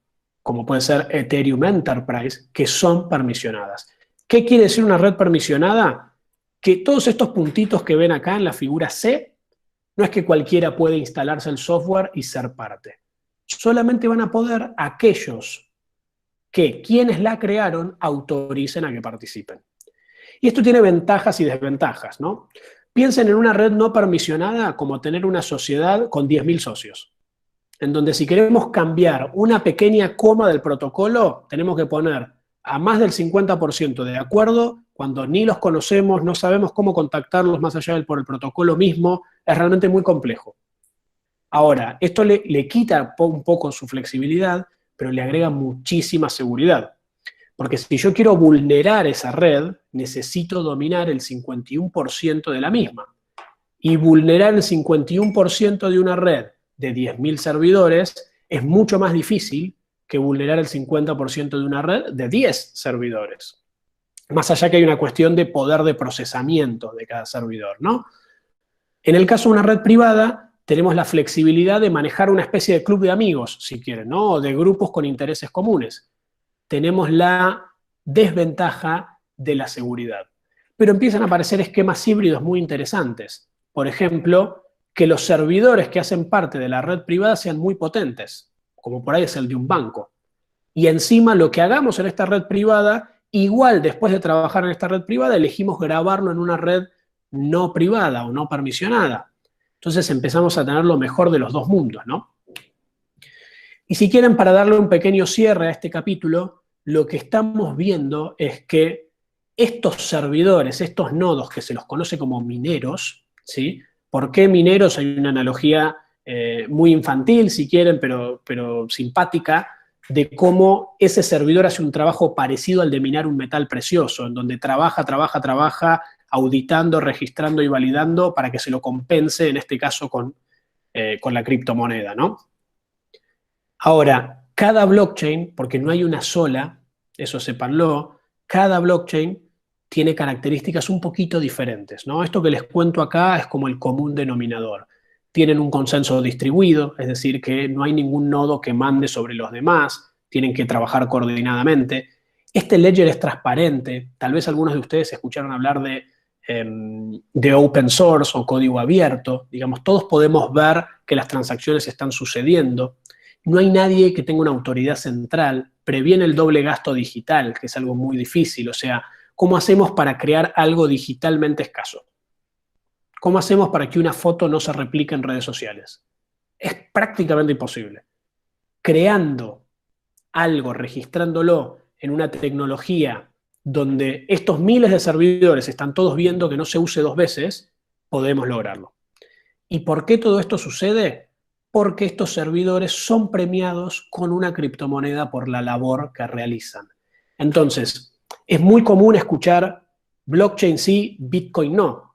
Speaker 2: como puede ser Ethereum Enterprise, que son permisionadas. ¿Qué quiere decir una red permisionada? Que todos estos puntitos que ven acá en la figura C, no es que cualquiera puede instalarse el software y ser parte. Solamente van a poder aquellos que quienes la crearon autoricen a que participen. Y esto tiene ventajas y desventajas, ¿no? Piensen en una red no permisionada como tener una sociedad con 10.000 socios, en donde si queremos cambiar una pequeña coma del protocolo, tenemos que poner a más del 50% de acuerdo, cuando ni los conocemos, no sabemos cómo contactarlos más allá por el protocolo mismo, es realmente muy complejo. Ahora, esto le quita un poco su flexibilidad, pero le agrega muchísima seguridad. Porque si yo quiero vulnerar esa red, necesito dominar el 51% de la misma. Y vulnerar el 51% de una red de 10.000 servidores es mucho más difícil que vulnerar el 50% de una red de 10 servidores. Más allá que hay una cuestión de poder de procesamiento de cada servidor, ¿no? En el caso de una red privada, tenemos la flexibilidad de manejar una especie de club de amigos, si quieren, ¿no? O de grupos con intereses comunes. Tenemos la desventaja de la seguridad. Pero empiezan a aparecer esquemas híbridos muy interesantes. Por ejemplo, que los servidores que hacen parte de la red privada sean muy potentes, como por ahí es el de un banco. Y encima lo que hagamos en esta red privada, igual después de trabajar en esta red privada, elegimos grabarlo en una red no privada o no permisionada. Entonces empezamos a tener lo mejor de los dos mundos, ¿no? Y si quieren, para darle un pequeño cierre a este capítulo, lo que estamos viendo es que estos servidores, estos nodos que se los conoce como mineros, ¿sí? ¿Por qué mineros? Hay una analogía muy infantil, si quieren, pero simpática, de cómo ese servidor hace un trabajo parecido al de minar un metal precioso, en donde trabaja, auditando, registrando y validando para que se lo compense, en este caso con la criptomoneda, ¿no? Ahora, cada blockchain, porque no hay una sola, eso sépanlo, cada blockchain tiene características un poquito diferentes, ¿no? Esto que les cuento acá es como el común denominador. Tienen un consenso distribuido, es decir, que no hay ningún nodo que mande sobre los demás, tienen que trabajar coordinadamente. Este ledger es transparente, tal vez algunos de ustedes escucharon hablar de open source o código abierto, digamos, todos podemos ver que las transacciones están sucediendo. No hay nadie que tenga una autoridad central, previene el doble gasto digital, que es algo muy difícil, o sea, ¿cómo hacemos para crear algo digitalmente escaso? ¿Cómo hacemos para que una foto no se replique en redes sociales? Es prácticamente imposible. Creando algo, registrándolo en una tecnología donde estos miles de servidores están todos viendo que no se use 2 veces, podemos lograrlo. ¿Y por qué todo esto sucede? Porque estos servidores son premiados con una criptomoneda por la labor que realizan. Entonces, es muy común escuchar blockchain sí, Bitcoin no.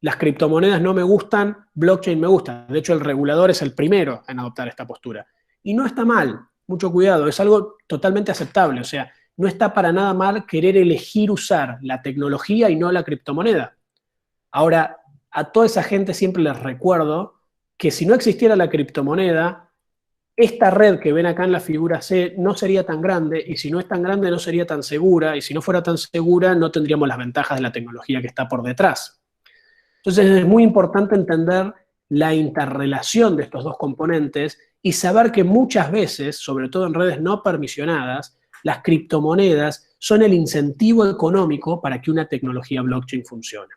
Speaker 2: Las criptomonedas no me gustan, blockchain me gusta. De hecho, el regulador es el primero en adoptar esta postura. Y no está mal, mucho cuidado, es algo totalmente aceptable. O sea, no está para nada mal querer elegir usar la tecnología y no la criptomoneda. Ahora, a toda esa gente siempre les recuerdo que si no existiera la criptomoneda, esta red que ven acá en la figura C no sería tan grande, y si no es tan grande no sería tan segura, y si no fuera tan segura no tendríamos las ventajas de la tecnología que está por detrás. Entonces es muy importante entender la interrelación de estos dos componentes y saber que muchas veces, sobre todo en redes no permisionadas, las criptomonedas son el incentivo económico para que una tecnología blockchain funcione.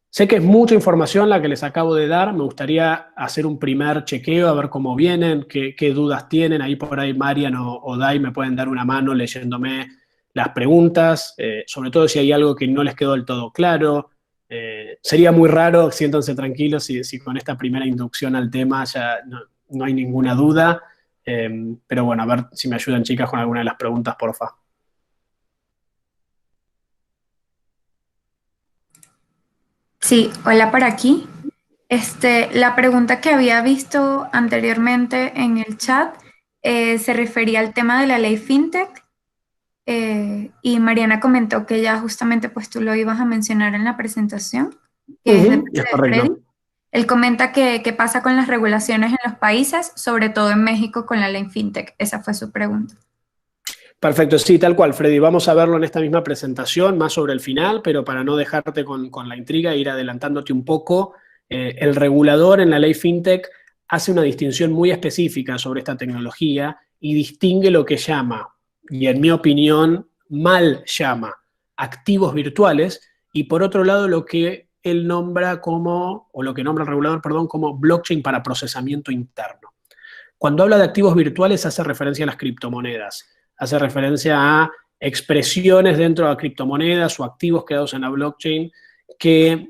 Speaker 2: Sé que es mucha información la que les acabo de dar, me gustaría hacer un primer chequeo, a ver cómo vienen, qué dudas tienen. Ahí por ahí Marian o Dai me pueden dar una mano leyéndome las preguntas, sobre todo si hay algo que no les quedó del todo claro. Sería muy raro, siéntanse tranquilos, si con esta primera inducción al tema ya no hay ninguna duda. Pero bueno, a ver si me ayudan chicas con alguna de las preguntas, porfa.
Speaker 1: Sí, hola por aquí. La pregunta que había visto anteriormente en el chat se refería al tema de la ley FinTech y Mariana comentó que ya justamente pues tú lo ibas a mencionar en la presentación, que es de parte
Speaker 2: Es
Speaker 1: de
Speaker 2: correcto.
Speaker 1: Freddy. Él comenta que qué pasa con las regulaciones en los países, sobre todo en México con la ley FinTech. Esa fue su pregunta.
Speaker 2: Perfecto, sí, tal cual, Freddy. Vamos a verlo en esta misma presentación, más sobre el final, pero para no dejarte con la intriga e ir adelantándote un poco, el regulador en la ley FinTech hace una distinción muy específica sobre esta tecnología y distingue lo que llama, y en mi opinión, mal llama, activos virtuales, y por otro lado lo que él nombra como, o lo que nombra el regulador, perdón, como blockchain para procesamiento interno. Cuando habla de activos virtuales hace referencia a las criptomonedas, hace referencia a expresiones dentro de criptomonedas o activos creados en la blockchain que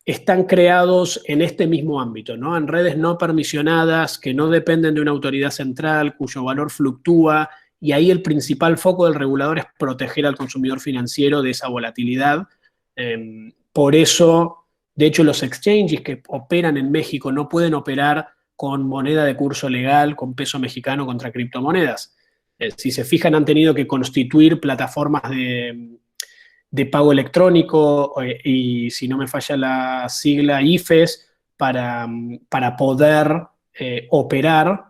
Speaker 2: están creados en este mismo ámbito, ¿no? En redes no permisionadas, que no dependen de una autoridad central, cuyo valor fluctúa, y ahí el principal foco del regulador es proteger al consumidor financiero de esa volatilidad. Por eso, de hecho, los exchanges que operan en México no pueden operar con moneda de curso legal, con peso mexicano contra criptomonedas. Si se fijan, han tenido que constituir plataformas de pago electrónico y, si no me falla la sigla, IFES, para poder operar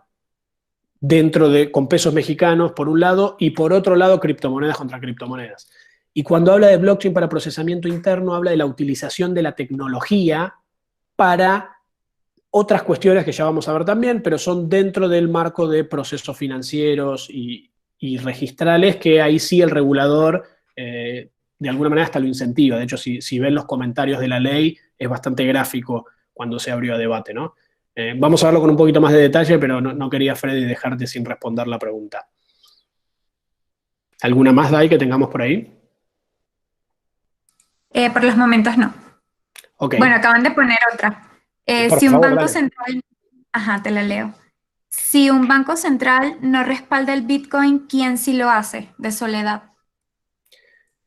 Speaker 2: con pesos mexicanos, por un lado, y por otro lado, criptomonedas contra criptomonedas. Y cuando habla de blockchain para procesamiento interno, habla de la utilización de la tecnología para otras cuestiones que ya vamos a ver también, pero son dentro del marco de procesos financieros y registrales, que ahí sí el regulador de alguna manera hasta lo incentiva. De hecho, si ven los comentarios de la ley, es bastante gráfico cuando se abrió a debate, ¿no? Vamos a verlo con un poquito más de detalle, pero no quería, Freddy, dejarte sin responder la pregunta. ¿Alguna más, Dai, que tengamos por ahí?
Speaker 1: Por los momentos no.
Speaker 2: Okay.
Speaker 1: Bueno, acaban de poner otra. Si un banco central, ajá, te la leo. Si un banco central no respalda el Bitcoin, ¿quién sí lo hace? De Soledad.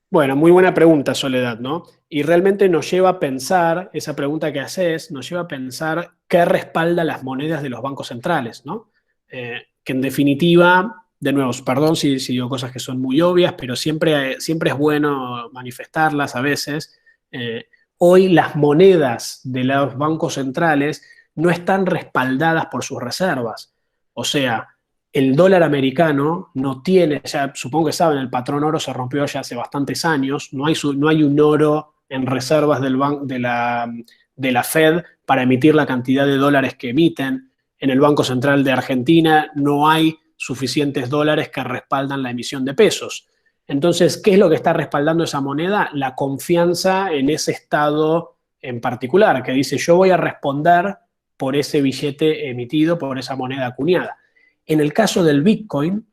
Speaker 2: Bueno, muy buena pregunta, Soledad, ¿no? Y realmente nos lleva a pensar, esa pregunta que haces, nos lleva a pensar qué respalda las monedas de los bancos centrales, ¿no? Que en definitiva, de nuevo, perdón si digo cosas que son muy obvias, pero siempre es bueno manifestarlas a veces. Hoy las monedas de los bancos centrales no están respaldadas por sus reservas. O sea, el dólar americano no tiene, ya supongo que saben, el patrón oro se rompió ya hace bastantes años, no hay un oro en reservas de la Fed para emitir la cantidad de dólares que emiten. En el Banco Central de Argentina no hay suficientes dólares que respaldan la emisión de pesos. Entonces, ¿qué es lo que está respaldando esa moneda? La confianza en ese Estado en particular, que dice yo voy a responder por ese billete emitido, por esa moneda acuñada. En el caso del Bitcoin,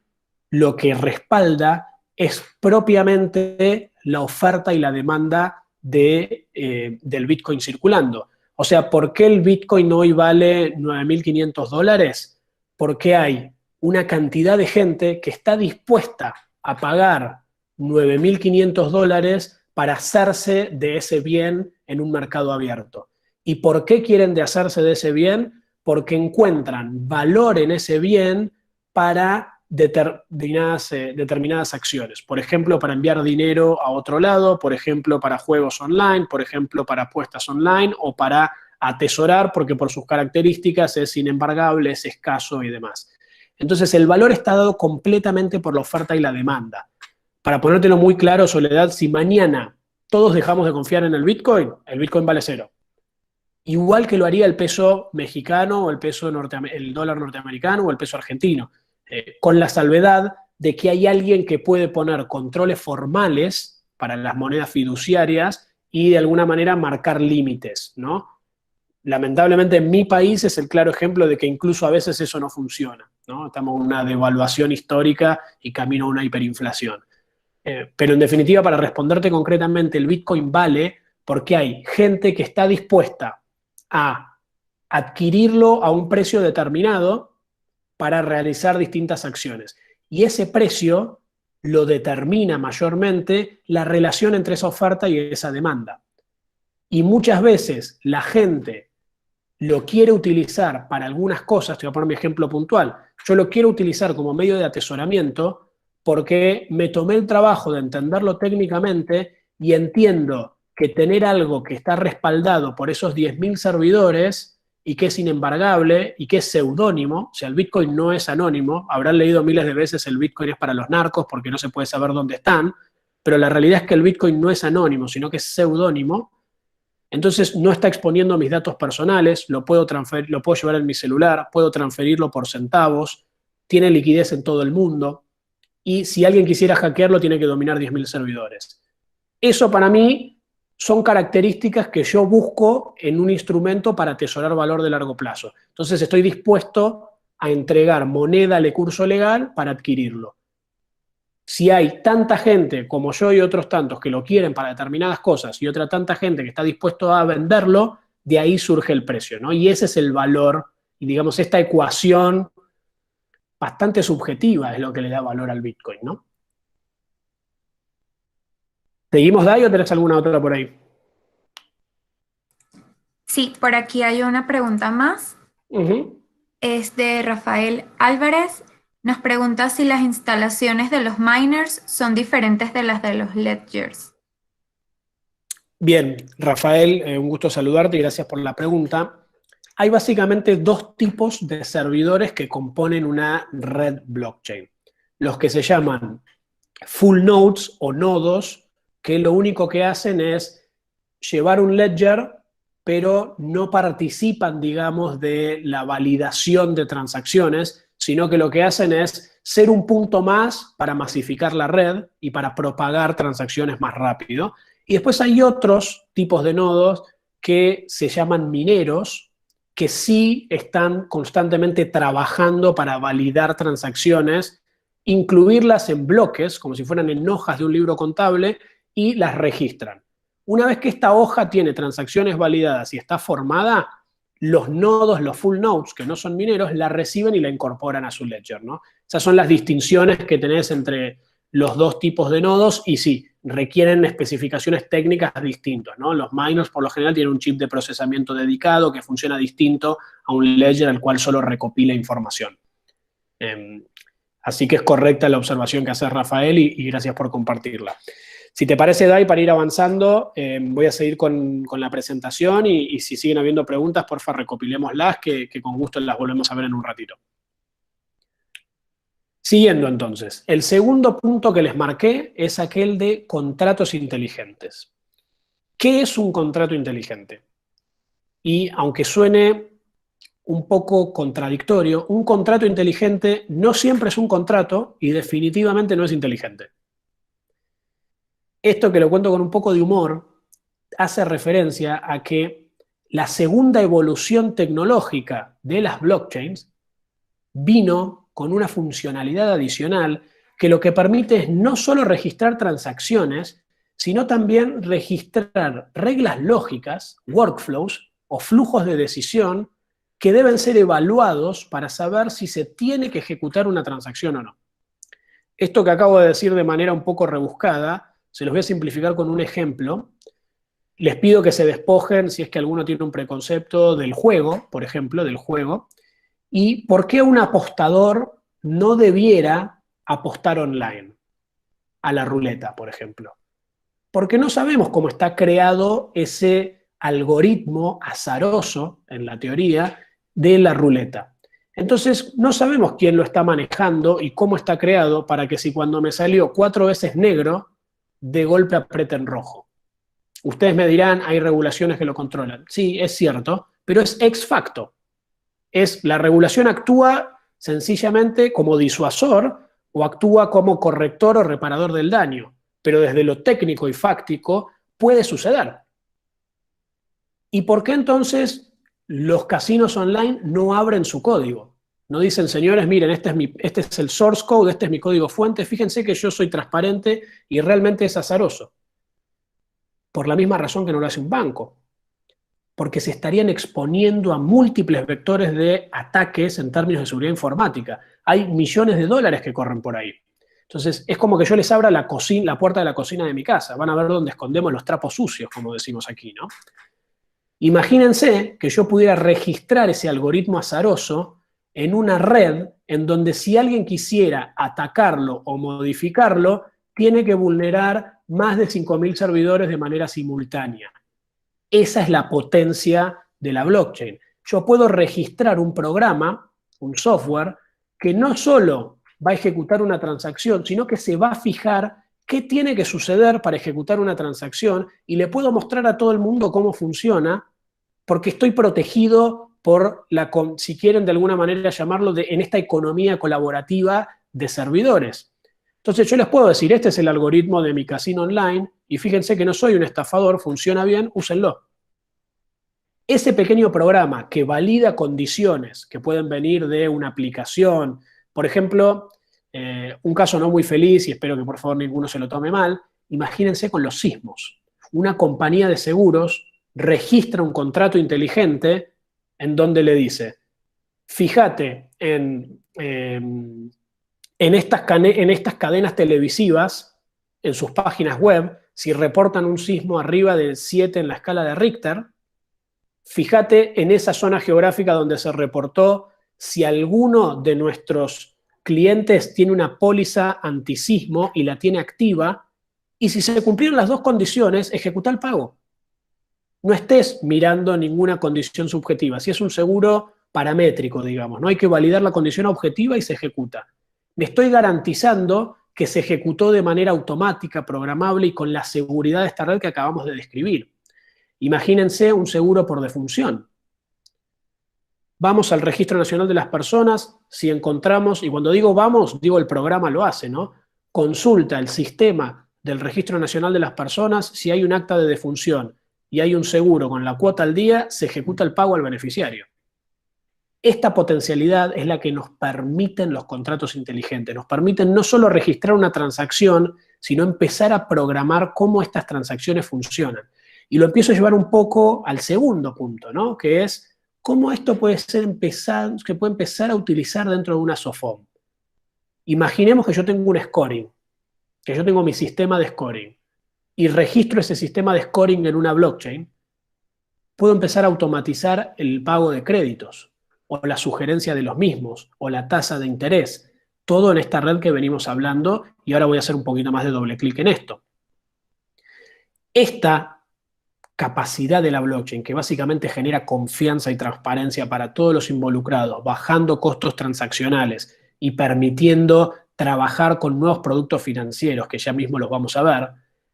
Speaker 2: lo que respalda es propiamente la oferta y la demanda del Bitcoin circulando. O sea, ¿por qué el Bitcoin hoy vale $9.500? Porque hay una cantidad de gente que está dispuesta a pagar $9.500 para hacerse de ese bien en un mercado abierto. ¿Y por qué quieren hacerse de ese bien? Porque encuentran valor en ese bien para determinadas acciones. Por ejemplo, para enviar dinero a otro lado, por ejemplo, para juegos online, por ejemplo, para apuestas online o para atesorar, porque por sus características es inembargable, es escaso y demás. Entonces, el valor está dado completamente por la oferta y la demanda. Para ponértelo muy claro, Soledad, si mañana todos dejamos de confiar en el Bitcoin vale cero. Igual que lo haría el peso mexicano o el dólar norteamericano o el peso argentino, con la salvedad de que hay alguien que puede poner controles formales para las monedas fiduciarias y de alguna manera marcar límites, ¿no? Lamentablemente en mi país es el claro ejemplo de que incluso a veces eso no funciona, ¿no? Estamos en una devaluación histórica y camino a una hiperinflación. Pero en definitiva, para responderte concretamente, el Bitcoin vale porque hay gente que está dispuesta a adquirirlo a un precio determinado para realizar distintas acciones. Y ese precio lo determina mayormente la relación entre esa oferta y esa demanda. Y muchas veces la gente lo quiere utilizar para algunas cosas, te voy a poner mi ejemplo puntual, yo lo quiero utilizar como medio de atesoramiento porque me tomé el trabajo de entenderlo técnicamente y entiendo que tener algo que está respaldado por esos 10.000 servidores y que es inembargable y que es seudónimo, o sea, el Bitcoin no es anónimo, habrán leído miles de veces el Bitcoin es para los narcos porque no se puede saber dónde están, pero la realidad es que el Bitcoin no es anónimo, sino que es seudónimo. Entonces no está exponiendo mis datos personales, lo puedo llevar en mi celular, puedo transferirlo por centavos, tiene liquidez en todo el mundo y si alguien quisiera hackearlo tiene que dominar 10.000 servidores. Eso para mí son características que yo busco en un instrumento para atesorar valor de largo plazo. Entonces estoy dispuesto a entregar moneda al curso legal para adquirirlo. Si hay tanta gente como yo y otros tantos que lo quieren para determinadas cosas y otra tanta gente que está dispuesto a venderlo, de ahí surge el precio, ¿no? Y ese es el valor, y digamos, esta ecuación bastante subjetiva es lo que le da valor al Bitcoin, ¿no? ¿Seguimos, Dai, o tenés alguna otra por ahí?
Speaker 1: Sí, por aquí hay una pregunta más. Es de Rafael Álvarez. Nos pregunta si las instalaciones de los miners son diferentes de las de los ledgers.
Speaker 2: Bien, Rafael, un gusto saludarte y gracias por la pregunta. Hay básicamente dos tipos de servidores que componen una red blockchain. Los que se llaman full nodes o nodos, que lo único que hacen es llevar un ledger, pero no participan, digamos, de la validación de transacciones, sino que lo que hacen es ser un punto más para masificar la red y para propagar transacciones más rápido. Y después hay otros tipos de nodos que se llaman mineros, que sí están constantemente trabajando para validar transacciones, incluirlas en bloques, como si fueran en hojas de un libro contable, y las registran. Una vez que esta hoja tiene transacciones validadas y está formada, los nodos, los full nodes, que no son mineros, la reciben y la incorporan a su ledger, ¿no? Esas son las distinciones que tenés entre los dos tipos de nodos y sí, requieren especificaciones técnicas distintas, ¿no? Los miners por lo general tienen un chip de procesamiento dedicado que funciona distinto a un ledger al cual solo recopila información. Así que es correcta la observación que hace Rafael y gracias por compartirla. Si te parece, Dai, para ir avanzando, voy a seguir con la presentación y si siguen habiendo preguntas, porfa, recopilémoslas, que con gusto las volvemos a ver en un ratito. Siguiendo entonces, el segundo punto que les marqué es aquel de contratos inteligentes. ¿Qué es un contrato inteligente? Y aunque suene un poco contradictorio, un contrato inteligente no siempre es un contrato y definitivamente no es inteligente. Esto que lo cuento con un poco de humor hace referencia a que la segunda evolución tecnológica de las blockchains vino con una funcionalidad adicional que lo que permite es no solo registrar transacciones, sino también registrar reglas lógicas, workflows o flujos de decisión que deben ser evaluados para saber si se tiene que ejecutar una transacción o no. Esto que acabo de decir de manera un poco rebuscada, se los voy a simplificar con un ejemplo. Les pido que se despojen, si es que alguno tiene un preconcepto, del juego, por ejemplo, del juego, y por qué un apostador no debiera apostar online a la ruleta, por ejemplo. Porque no sabemos cómo está creado ese algoritmo azaroso, en la teoría, de la ruleta. Entonces, no sabemos quién lo está manejando y cómo está creado para que si cuando me salió 4 veces negro, de golpe apriete en rojo. Ustedes me dirán, hay regulaciones que lo controlan. Sí, es cierto, pero es ex facto. La regulación actúa sencillamente como disuasor o actúa como corrector o reparador del daño, pero desde lo técnico y fáctico puede suceder. ¿Y por qué entonces los casinos online no abren su código? No dicen, señores, miren, este es el source code, este es mi código fuente, fíjense que yo soy transparente y realmente es azaroso. Por la misma razón que no lo hace un banco. Porque se estarían exponiendo a múltiples vectores de ataques en términos de seguridad informática. Hay millones de dólares que corren por ahí. Entonces, es como que yo les abra la puerta de la cocina de mi casa. Van a ver dónde escondemos los trapos sucios, como decimos aquí, ¿no? Imagínense que yo pudiera registrar ese algoritmo azaroso en una red en donde si alguien quisiera atacarlo o modificarlo, tiene que vulnerar más de 5.000 servidores de manera simultánea. Esa es la potencia de la blockchain. Yo puedo registrar un programa, un software, que no solo va a ejecutar una transacción, sino que se va a fijar qué tiene que suceder para ejecutar una transacción y le puedo mostrar a todo el mundo cómo funciona porque estoy protegido por si quieren de alguna manera llamarlo, en esta economía colaborativa de servidores. Entonces yo les puedo decir, este es el algoritmo de mi casino online, y fíjense que no soy un estafador, funciona bien, úsenlo. Ese pequeño programa que valida condiciones que pueden venir de una aplicación, por ejemplo, un caso no muy feliz, y espero que por favor ninguno se lo tome mal, imagínense con los sismos. Una compañía de seguros registra un contrato inteligente en donde le dice, fíjate en estas cadenas televisivas, en sus páginas web, si reportan un sismo arriba de 7 en la escala de Richter, fíjate en esa zona geográfica donde se reportó si alguno de nuestros clientes tiene una póliza antisismo y la tiene activa, y si se cumplieron las dos condiciones, ejecuta el pago. No estés mirando ninguna condición subjetiva. Si es un seguro paramétrico, digamos, ¿no? Hay que validar la condición objetiva y se ejecuta. Me estoy garantizando que se ejecutó de manera automática, programable y con la seguridad de esta red que acabamos de describir. Imagínense un seguro por defunción. Vamos al Registro Nacional de las Personas, si encontramos, y cuando digo vamos, digo el programa lo hace, ¿no? Consulta el sistema del Registro Nacional de las Personas, si hay un acta de defunción y hay un seguro con la cuota al día, se ejecuta el pago al beneficiario. Esta potencialidad es la que nos permiten los contratos inteligentes. Nos permiten no solo registrar una transacción, sino empezar a programar cómo estas transacciones funcionan. Y lo empiezo a llevar un poco al segundo punto, ¿no? Que es cómo esto puede empezar a utilizar dentro de una SOFOM. Imaginemos que yo tengo un scoring, que yo tengo mi sistema de scoring, y registro ese sistema de scoring en una blockchain. Puedo empezar a automatizar el pago de créditos, o la sugerencia de los mismos, o la tasa de interés, todo en esta red que venimos hablando, y ahora voy a hacer un poquito más de doble clic en esto. Esta capacidad de la blockchain, que básicamente genera confianza y transparencia para todos los involucrados, bajando costos transaccionales y permitiendo trabajar con nuevos productos financieros, que ya mismo los vamos a ver,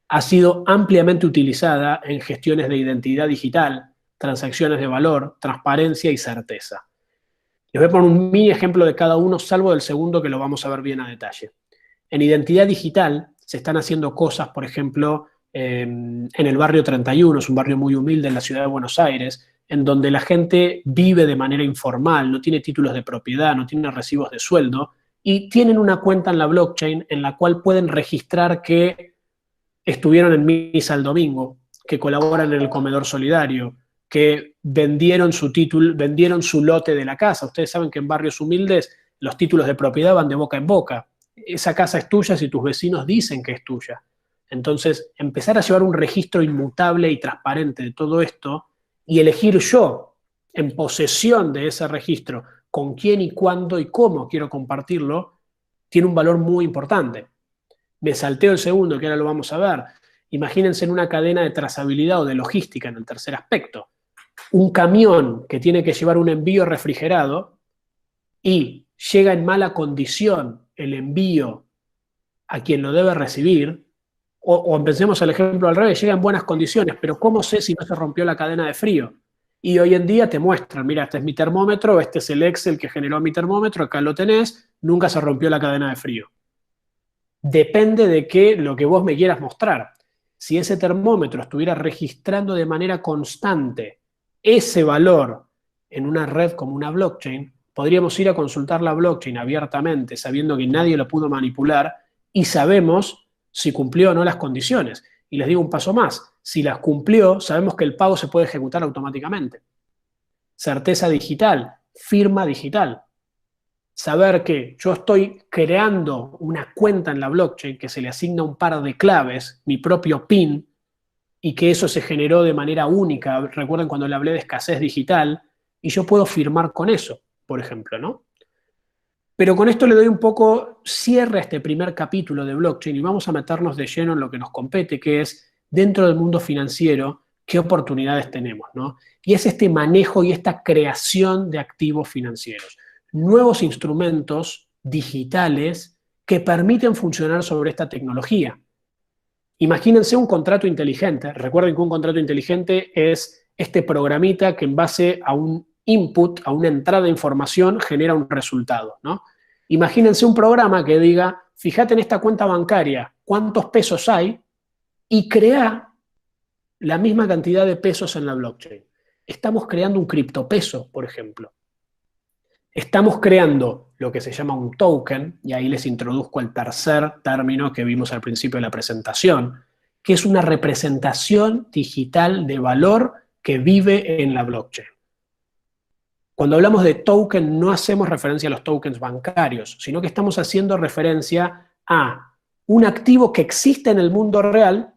Speaker 2: ha sido ampliamente utilizada en gestiones de identidad digital, transacciones de valor, transparencia y certeza. Les voy a poner un mini ejemplo de cada uno, salvo del segundo que lo vamos a ver bien a detalle. En identidad digital se están haciendo cosas, por ejemplo, en el barrio 31, es un barrio muy humilde en la ciudad de Buenos Aires, en donde la gente vive de manera informal, no tiene títulos de propiedad, no tiene recibos de sueldo, y tienen una cuenta en la blockchain en la cual pueden registrar que estuvieron en misa el domingo, que colaboran en el comedor solidario, que vendieron su título, vendieron su lote de la casa. Ustedes saben que en barrios humildes los títulos de propiedad van de boca en boca. Esa casa es tuya si tus vecinos dicen que es tuya. Entonces, empezar a llevar un registro inmutable y transparente de todo esto y elegir yo, en posesión de ese registro, con quién y cuándo y cómo quiero compartirlo, tiene un valor muy importante. Me salteo el segundo, que ahora lo vamos a ver. Imagínense en una cadena de trazabilidad o de logística en el tercer aspecto. Un camión que tiene que llevar un envío refrigerado y llega en mala condición el envío a quien lo debe recibir, o pensemos el ejemplo al revés, llega en buenas condiciones, pero ¿cómo sé si no se rompió la cadena de frío? Y hoy en día te muestran, mira, este es mi termómetro, este es el Excel que generó mi termómetro, acá lo tenés, nunca se rompió la cadena de frío. Depende de qué, lo que vos me quieras mostrar. Si ese termómetro estuviera registrando de manera constante ese valor en una red como una blockchain, podríamos ir a consultar la blockchain abiertamente, sabiendo que nadie lo pudo manipular, y sabemos si cumplió o no las condiciones. Y les digo un paso más, si las cumplió, sabemos que el pago se puede ejecutar automáticamente. Certeza digital, firma digital. Saber que yo estoy creando una cuenta en la blockchain que se le asigna un par de claves, mi propio PIN, y que eso se generó de manera única. Recuerden cuando le hablé de escasez digital, y yo puedo firmar con eso, por ejemplo, ¿no? Pero con esto le doy un poco cierre a este primer capítulo de blockchain y vamos a meternos de lleno en lo que nos compete, que es, dentro del mundo financiero, qué oportunidades tenemos, ¿no? Y es este manejo y esta creación de activos financieros. Nuevos instrumentos digitales que permiten funcionar sobre esta tecnología. Imagínense un contrato inteligente. Recuerden que un contrato inteligente es este programita que en base a un input, a una entrada de información, genera un resultado, ¿no? Imagínense un programa que diga, fíjate en esta cuenta bancaria, cuántos pesos hay, y crea la misma cantidad de pesos en la blockchain. Estamos creando un criptopeso, por ejemplo. Estamos creando lo que se llama un token, y ahí les introduzco el tercer término que vimos al principio de la presentación, que es una representación digital de valor que vive en la blockchain. Cuando hablamos de token, no hacemos referencia a los tokens bancarios, sino que estamos haciendo referencia a un activo que existe en el mundo real,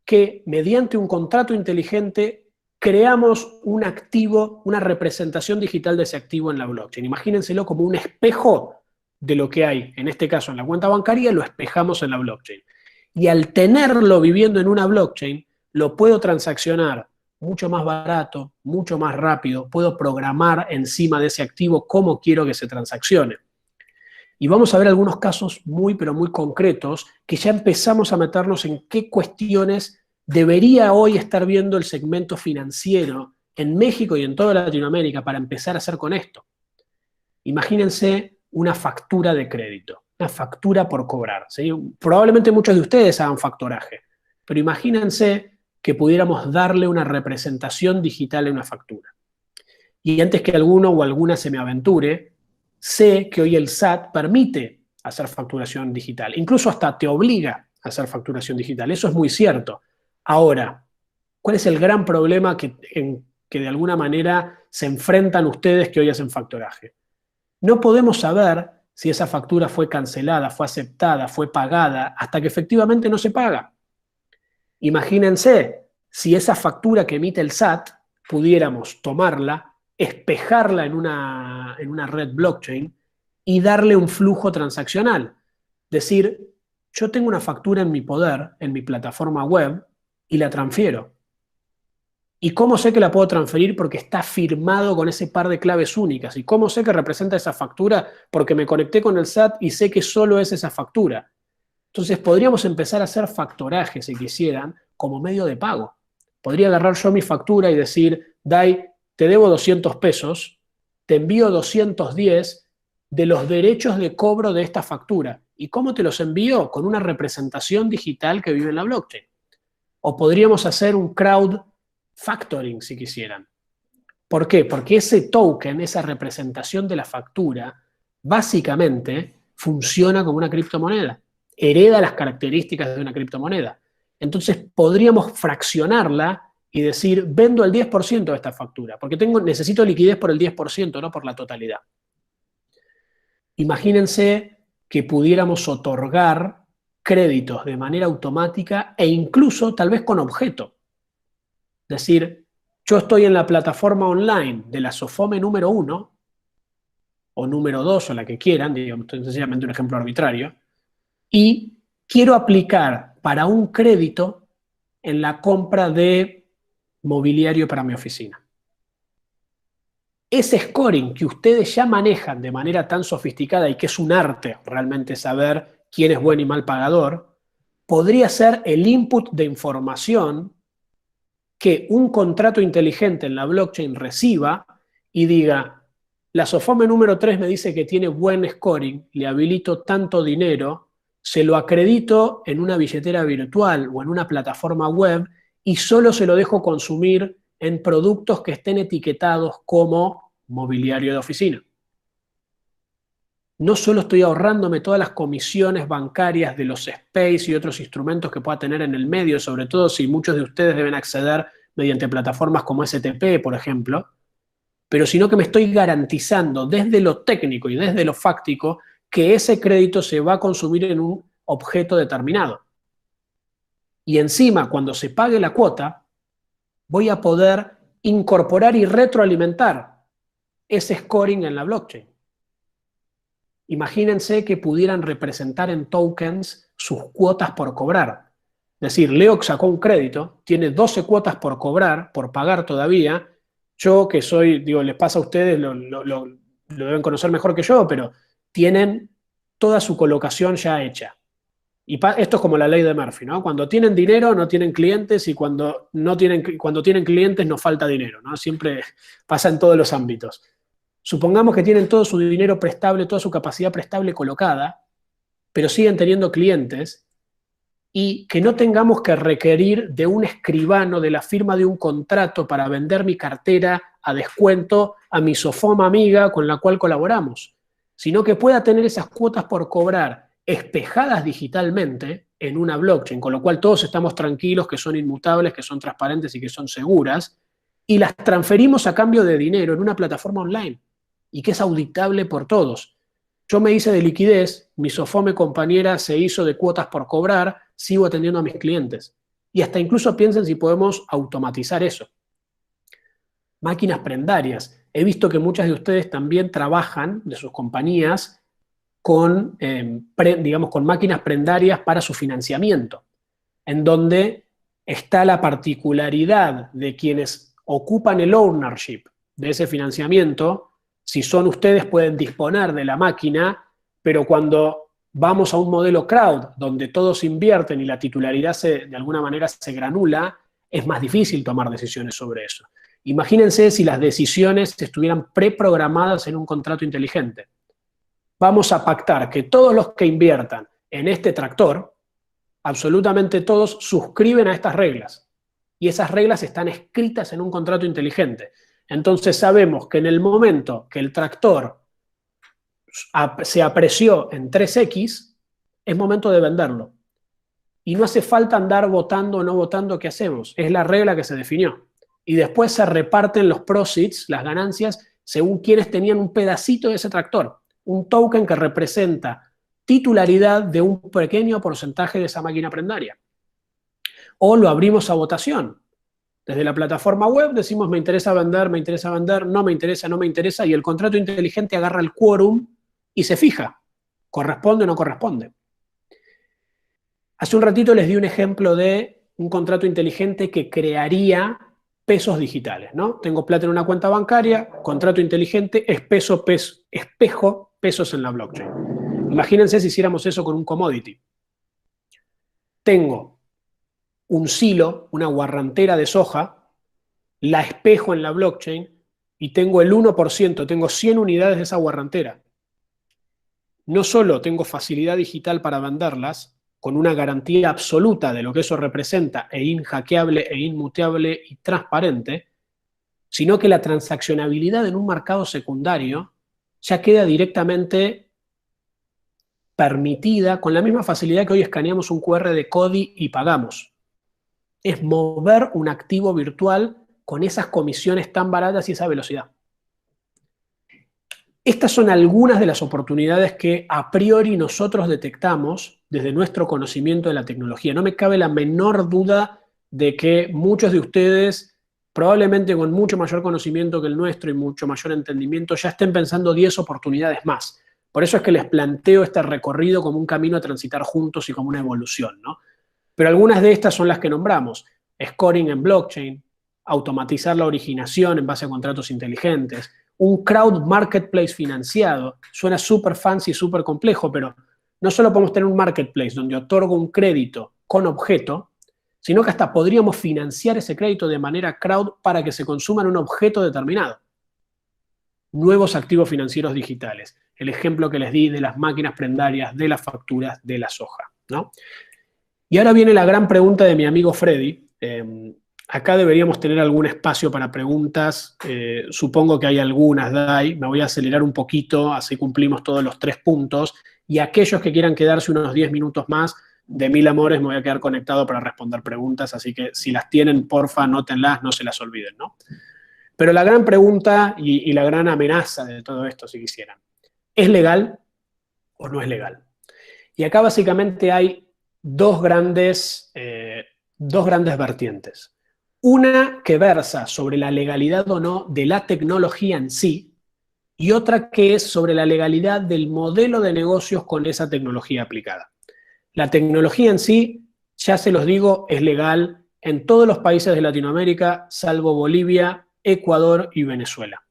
Speaker 2: que mediante un contrato inteligente creamos un activo, una representación digital de ese activo en la blockchain. Imagínenselo como un espejo de lo que hay, en este caso en la cuenta bancaria, lo espejamos en la blockchain. Y al tenerlo viviendo en una blockchain, lo puedo transaccionar mucho más barato, mucho más rápido, puedo programar encima de ese activo cómo quiero que se transaccione. Y vamos a ver algunos casos muy, pero muy concretos, que ya empezamos a meternos en qué cuestiones debería hoy estar viendo el segmento financiero en México y en toda Latinoamérica para empezar a hacer con esto. Imagínense una factura de crédito, una factura por cobrar, ¿sí? Probablemente muchos de ustedes hagan factoraje, pero imagínense que pudiéramos darle una representación digital a una factura. Y antes que alguno o alguna se me aventure, sé que hoy el SAT permite hacer facturación digital, incluso hasta te obliga a hacer facturación digital, eso es muy cierto. Ahora, ¿cuál es el gran problema que de alguna manera se enfrentan ustedes que hoy hacen factoraje? No podemos saber si esa factura fue cancelada, fue aceptada, fue pagada, hasta que efectivamente no se paga. Imagínense si esa factura que emite el SAT pudiéramos tomarla, espejarla en una red blockchain y darle un flujo transaccional. Decir, yo tengo una factura en mi poder, en mi plataforma web, y la transfiero. ¿Y cómo sé que la puedo transferir? Porque está firmado con ese par de claves únicas. ¿Y cómo sé que representa esa factura? Porque me conecté con el SAT y sé que solo es esa factura. Entonces podríamos empezar a hacer factoraje, si quisieran, como medio de pago. Podría agarrar yo mi factura y decir, Dai, te debo 200 pesos, te envío 210 de los derechos de cobro de esta factura. ¿Y cómo te los envío? Con una representación digital que vive en la blockchain. O podríamos hacer un crowd factoring, si quisieran. ¿Por qué? Porque ese token, esa representación de la factura, básicamente funciona como una criptomoneda. Hereda las características de una criptomoneda. Entonces podríamos fraccionarla y decir, vendo el 10% de esta factura, porque necesito liquidez por el 10%, no por la totalidad. Imagínense que pudiéramos otorgar créditos de manera automática e incluso tal vez con objeto. Es decir, yo estoy en la plataforma online de la SOFOME número 1 o número 2 o la que quieran, digamos, sencillamente un ejemplo arbitrario, y quiero aplicar para un crédito en la compra de mobiliario para mi oficina. Ese scoring que ustedes ya manejan de manera tan sofisticada y que es un arte realmente saber quién es buen y mal pagador, podría ser el input de información que un contrato inteligente en la blockchain reciba y diga, la SOFOME número 3 me dice que tiene buen scoring, le habilito tanto dinero, se lo acredito en una billetera virtual o en una plataforma web y solo se lo dejo consumir en productos que estén etiquetados como mobiliario de oficina. No solo estoy ahorrándome todas las comisiones bancarias de los space y otros instrumentos que pueda tener en el medio, sobre todo si muchos de ustedes deben acceder mediante plataformas como STP, por ejemplo, pero sino que me estoy garantizando desde lo técnico y desde lo fáctico que ese crédito se va a consumir en un objeto determinado. Y encima, cuando se pague la cuota, voy a poder incorporar y retroalimentar ese scoring en la blockchain. Imagínense que pudieran representar en tokens sus cuotas por cobrar. Es decir, Leo sacó un crédito, tiene 12 cuotas por cobrar, por pagar todavía. Yo que soy, digo, les pasa a ustedes, lo deben conocer mejor que yo, pero tienen toda su colocación ya hecha. Y esto es como la ley de Murphy, ¿no? Cuando tienen dinero no tienen clientes y cuando tienen clientes nos falta dinero, ¿no? Siempre pasa en todos los ámbitos. Supongamos que tienen todo su dinero prestable, toda su capacidad prestable colocada, pero siguen teniendo clientes y que no tengamos que requerir de un escribano, de la firma de un contrato para vender mi cartera a descuento a mi SOFOME amiga con la cual colaboramos, sino que pueda tener esas cuotas por cobrar espejadas digitalmente en una blockchain, con lo cual todos estamos tranquilos que son inmutables, que son transparentes y que son seguras, y las transferimos a cambio de dinero en una plataforma online y que es auditable por todos. Yo me hice de liquidez, mi SOFOME compañera se hizo de cuotas por cobrar, sigo atendiendo a mis clientes. Y hasta incluso piensen si podemos automatizar eso. Máquinas prendarias. He visto que muchas de ustedes también trabajan, de sus compañías, con máquinas prendarias para su financiamiento, en donde está la particularidad de quienes ocupan el ownership de ese financiamiento. Si son ustedes pueden disponer de la máquina, pero cuando vamos a un modelo crowd, donde todos invierten y la titularidad de alguna manera se granula, es más difícil tomar decisiones sobre eso. Imagínense si las decisiones estuvieran preprogramadas en un contrato inteligente. Vamos a pactar que todos los que inviertan en este tractor, absolutamente todos, suscriben a estas reglas. Y esas reglas están escritas en un contrato inteligente. Entonces sabemos que en el momento que el tractor se apreció en 3X, es momento de venderlo. Y no hace falta andar votando o no votando qué hacemos. Es la regla que se definió. Y después se reparten los proceeds, las ganancias, según quienes tenían un pedacito de ese tractor. Un token que representa titularidad de un pequeño porcentaje de esa máquina prendaria. O lo abrimos a votación. Desde la plataforma web decimos me interesa vender, no me interesa, y el contrato inteligente agarra el quórum y se fija. ¿Corresponde o no corresponde? Hace un ratito les di un ejemplo de un contrato inteligente que crearía pesos digitales, ¿no? Tengo plata en una cuenta bancaria, contrato inteligente, espejo pesos en la blockchain. Imagínense si hiciéramos eso con un commodity. Tengo un silo, una guarrantera de soja, la espejo en la blockchain y tengo el 1%, tengo 100 unidades de esa guarrantera. No solo tengo facilidad digital para venderlas, con una garantía absoluta de lo que eso representa, e inhackeable, e inmuteable y transparente, sino que la transaccionabilidad en un mercado secundario ya queda directamente permitida con la misma facilidad que hoy escaneamos un QR de CODI y pagamos. Es mover un activo virtual con esas comisiones tan baratas y esa velocidad. Estas son algunas de las oportunidades que a priori nosotros detectamos desde nuestro conocimiento de la tecnología. No me cabe la menor duda de que muchos de ustedes, probablemente con mucho mayor conocimiento que el nuestro y mucho mayor entendimiento, ya estén pensando 10 oportunidades más. Por eso es que les planteo este recorrido como un camino a transitar juntos y como una evolución, ¿no? Pero algunas de estas son las que nombramos. Scoring en blockchain, automatizar la originación en base a contratos inteligentes, un crowd marketplace financiado. Suena súper fancy, súper complejo, pero no solo podemos tener un marketplace donde otorgo un crédito con objeto, sino que hasta podríamos financiar ese crédito de manera crowd para que se consuma en un objeto determinado. Nuevos activos financieros digitales. El ejemplo que les di de las máquinas prendarias, de las facturas, de la soja, ¿no? Y ahora viene la gran pregunta de mi amigo Freddy. Acá deberíamos tener algún espacio para preguntas. Supongo que hay algunas, Dai. Me voy a acelerar un poquito, así cumplimos todos los 3 puntos. Y aquellos que quieran quedarse unos 10 minutos más, de mil amores me voy a quedar conectado para responder preguntas. Así que si las tienen, porfa, anótenlas, no se las olviden, ¿no? Pero la gran pregunta y la gran amenaza de todo esto, si quisieran, ¿es legal o no es legal? Y acá básicamente hay dos grandes vertientes. Una que versa sobre la legalidad o no de la tecnología en sí, y otra que es sobre la legalidad del modelo de negocios con esa tecnología aplicada. La tecnología en sí, ya se los digo, es legal en todos los países de Latinoamérica, salvo Bolivia, Ecuador y Venezuela.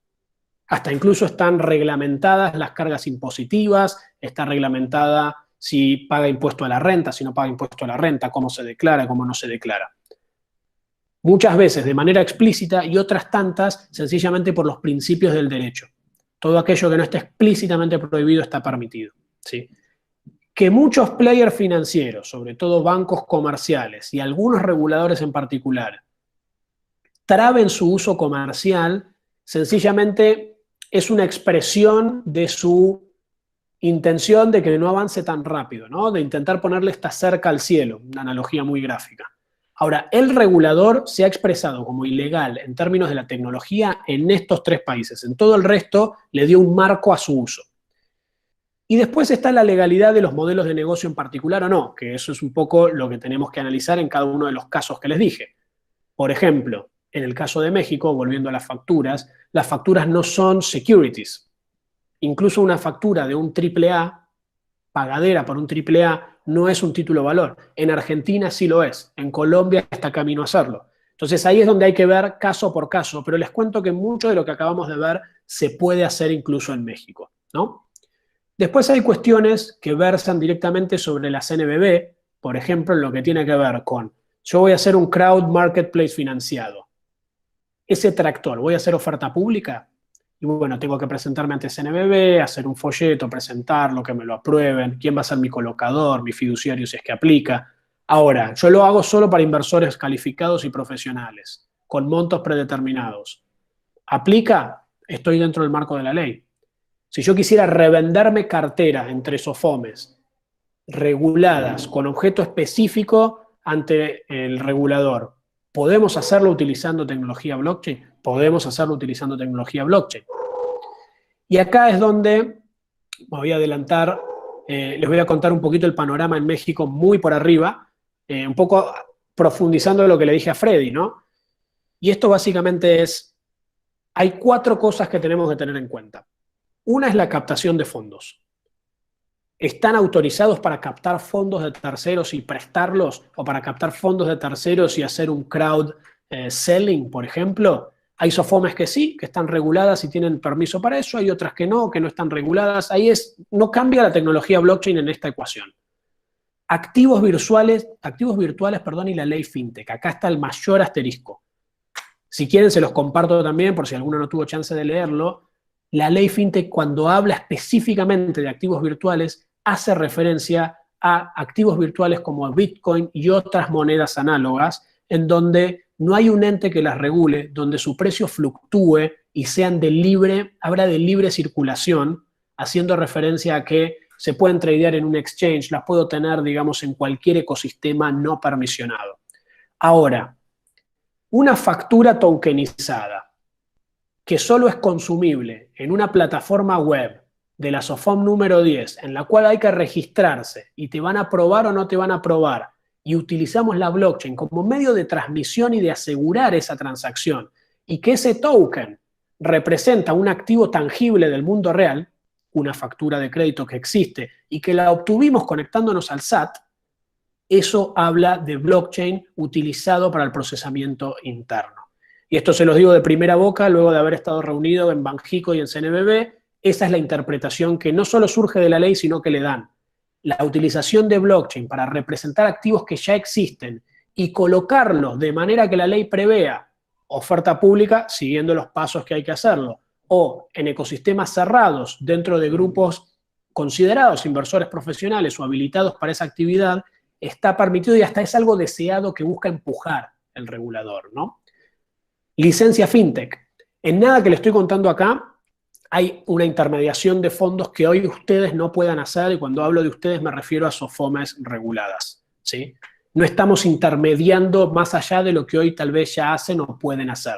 Speaker 2: Hasta incluso están reglamentadas las cargas impositivas, está reglamentada si paga impuesto a la renta, si no paga impuesto a la renta, cómo se declara, cómo no se declara. Muchas veces de manera explícita y otras tantas sencillamente por los principios del derecho. Todo aquello que no esté explícitamente prohibido está permitido, ¿sí? Que muchos players financieros, sobre todo bancos comerciales y algunos reguladores en particular, traben su uso comercial, sencillamente es una expresión de su intención de que no avance tan rápido, ¿no? De intentar ponerle esta cerca al cielo, una analogía muy gráfica. Ahora, el regulador se ha expresado como ilegal en términos de la tecnología en estos 3 países. En todo el resto le dio un marco a su uso. Y después está la legalidad de los modelos de negocio en particular o no, que eso es un poco lo que tenemos que analizar en cada uno de los casos que les dije. Por ejemplo, en el caso de México, volviendo a las facturas no son securities. Incluso una factura de un AAA, pagadera por un AAA, no es un título valor. En Argentina sí lo es. En Colombia está camino a hacerlo. Entonces ahí es donde hay que ver caso por caso, pero les cuento que mucho de lo que acabamos de ver se puede hacer incluso en México, ¿no? Después hay cuestiones que versan directamente sobre la CNBB, por ejemplo, en lo que tiene que ver con, yo voy a hacer un crowd marketplace financiado. Ese tractor, ¿voy a hacer oferta pública? Y bueno, tengo que presentarme ante CNBB, hacer un folleto, presentarlo, que me lo aprueben, quién va a ser mi colocador, mi fiduciario si es que aplica. Ahora, yo lo hago solo para inversores calificados y profesionales, con montos predeterminados. ¿Aplica? Estoy dentro del marco de la ley. Si yo quisiera revenderme carteras entre SOFOMES reguladas con objeto específico ante el regulador, ¿podemos hacerlo utilizando tecnología blockchain? Podemos hacerlo utilizando tecnología blockchain. Y acá es donde me voy a adelantar, les voy a contar un poquito el panorama en México muy por arriba, un poco profundizando en lo que le dije a Freddy, ¿no? Y esto básicamente es, hay 4 cosas que tenemos que tener en cuenta. Una es la captación de fondos. ¿Están autorizados para captar fondos de terceros y prestarlos? ¿O para captar fondos de terceros y hacer un crowd selling, por ejemplo? Hay SOFOMES que sí, que están reguladas y tienen permiso para eso. Hay otras que no están reguladas. Ahí no cambia la tecnología blockchain en esta ecuación. Activos virtuales, y la ley FinTech. Acá está el mayor asterisco. Si quieren se los comparto también, por si alguno no tuvo chance de leerlo. La ley FinTech, cuando habla específicamente de activos virtuales, hace referencia a activos virtuales como Bitcoin y otras monedas análogas, en donde no hay un ente que las regule, donde su precio fluctúe y sean habla de libre circulación, haciendo referencia a que se pueden tradear en un exchange, las puedo tener, digamos, en cualquier ecosistema no permisionado. Ahora, una factura tokenizada que solo es consumible en una plataforma web de la SOFOM número 10, en la cual hay que registrarse y te van a aprobar o no te van a aprobar, y utilizamos la blockchain como medio de transmisión y de asegurar esa transacción, y que ese token representa un activo tangible del mundo real, una factura de crédito que existe y que la obtuvimos conectándonos al SAT, eso habla de blockchain utilizado para el procesamiento interno. Y esto se los digo de primera boca, luego de haber estado reunido en Banxico y en CNBB. Esa es la interpretación que no solo surge de la ley, sino que le dan. La utilización de blockchain para representar activos que ya existen y colocarlos de manera que la ley prevea oferta pública, siguiendo los pasos que hay que hacerlo, o en ecosistemas cerrados dentro de grupos considerados inversores profesionales o habilitados para esa actividad, está permitido y hasta es algo deseado que busca empujar el regulador, ¿no? Licencia fintech. En nada que le estoy contando acá hay una intermediación de fondos que hoy ustedes no puedan hacer, y cuando hablo de ustedes me refiero a SOFOMES reguladas, ¿sí? No estamos intermediando más allá de lo que hoy tal vez ya hacen o pueden hacer.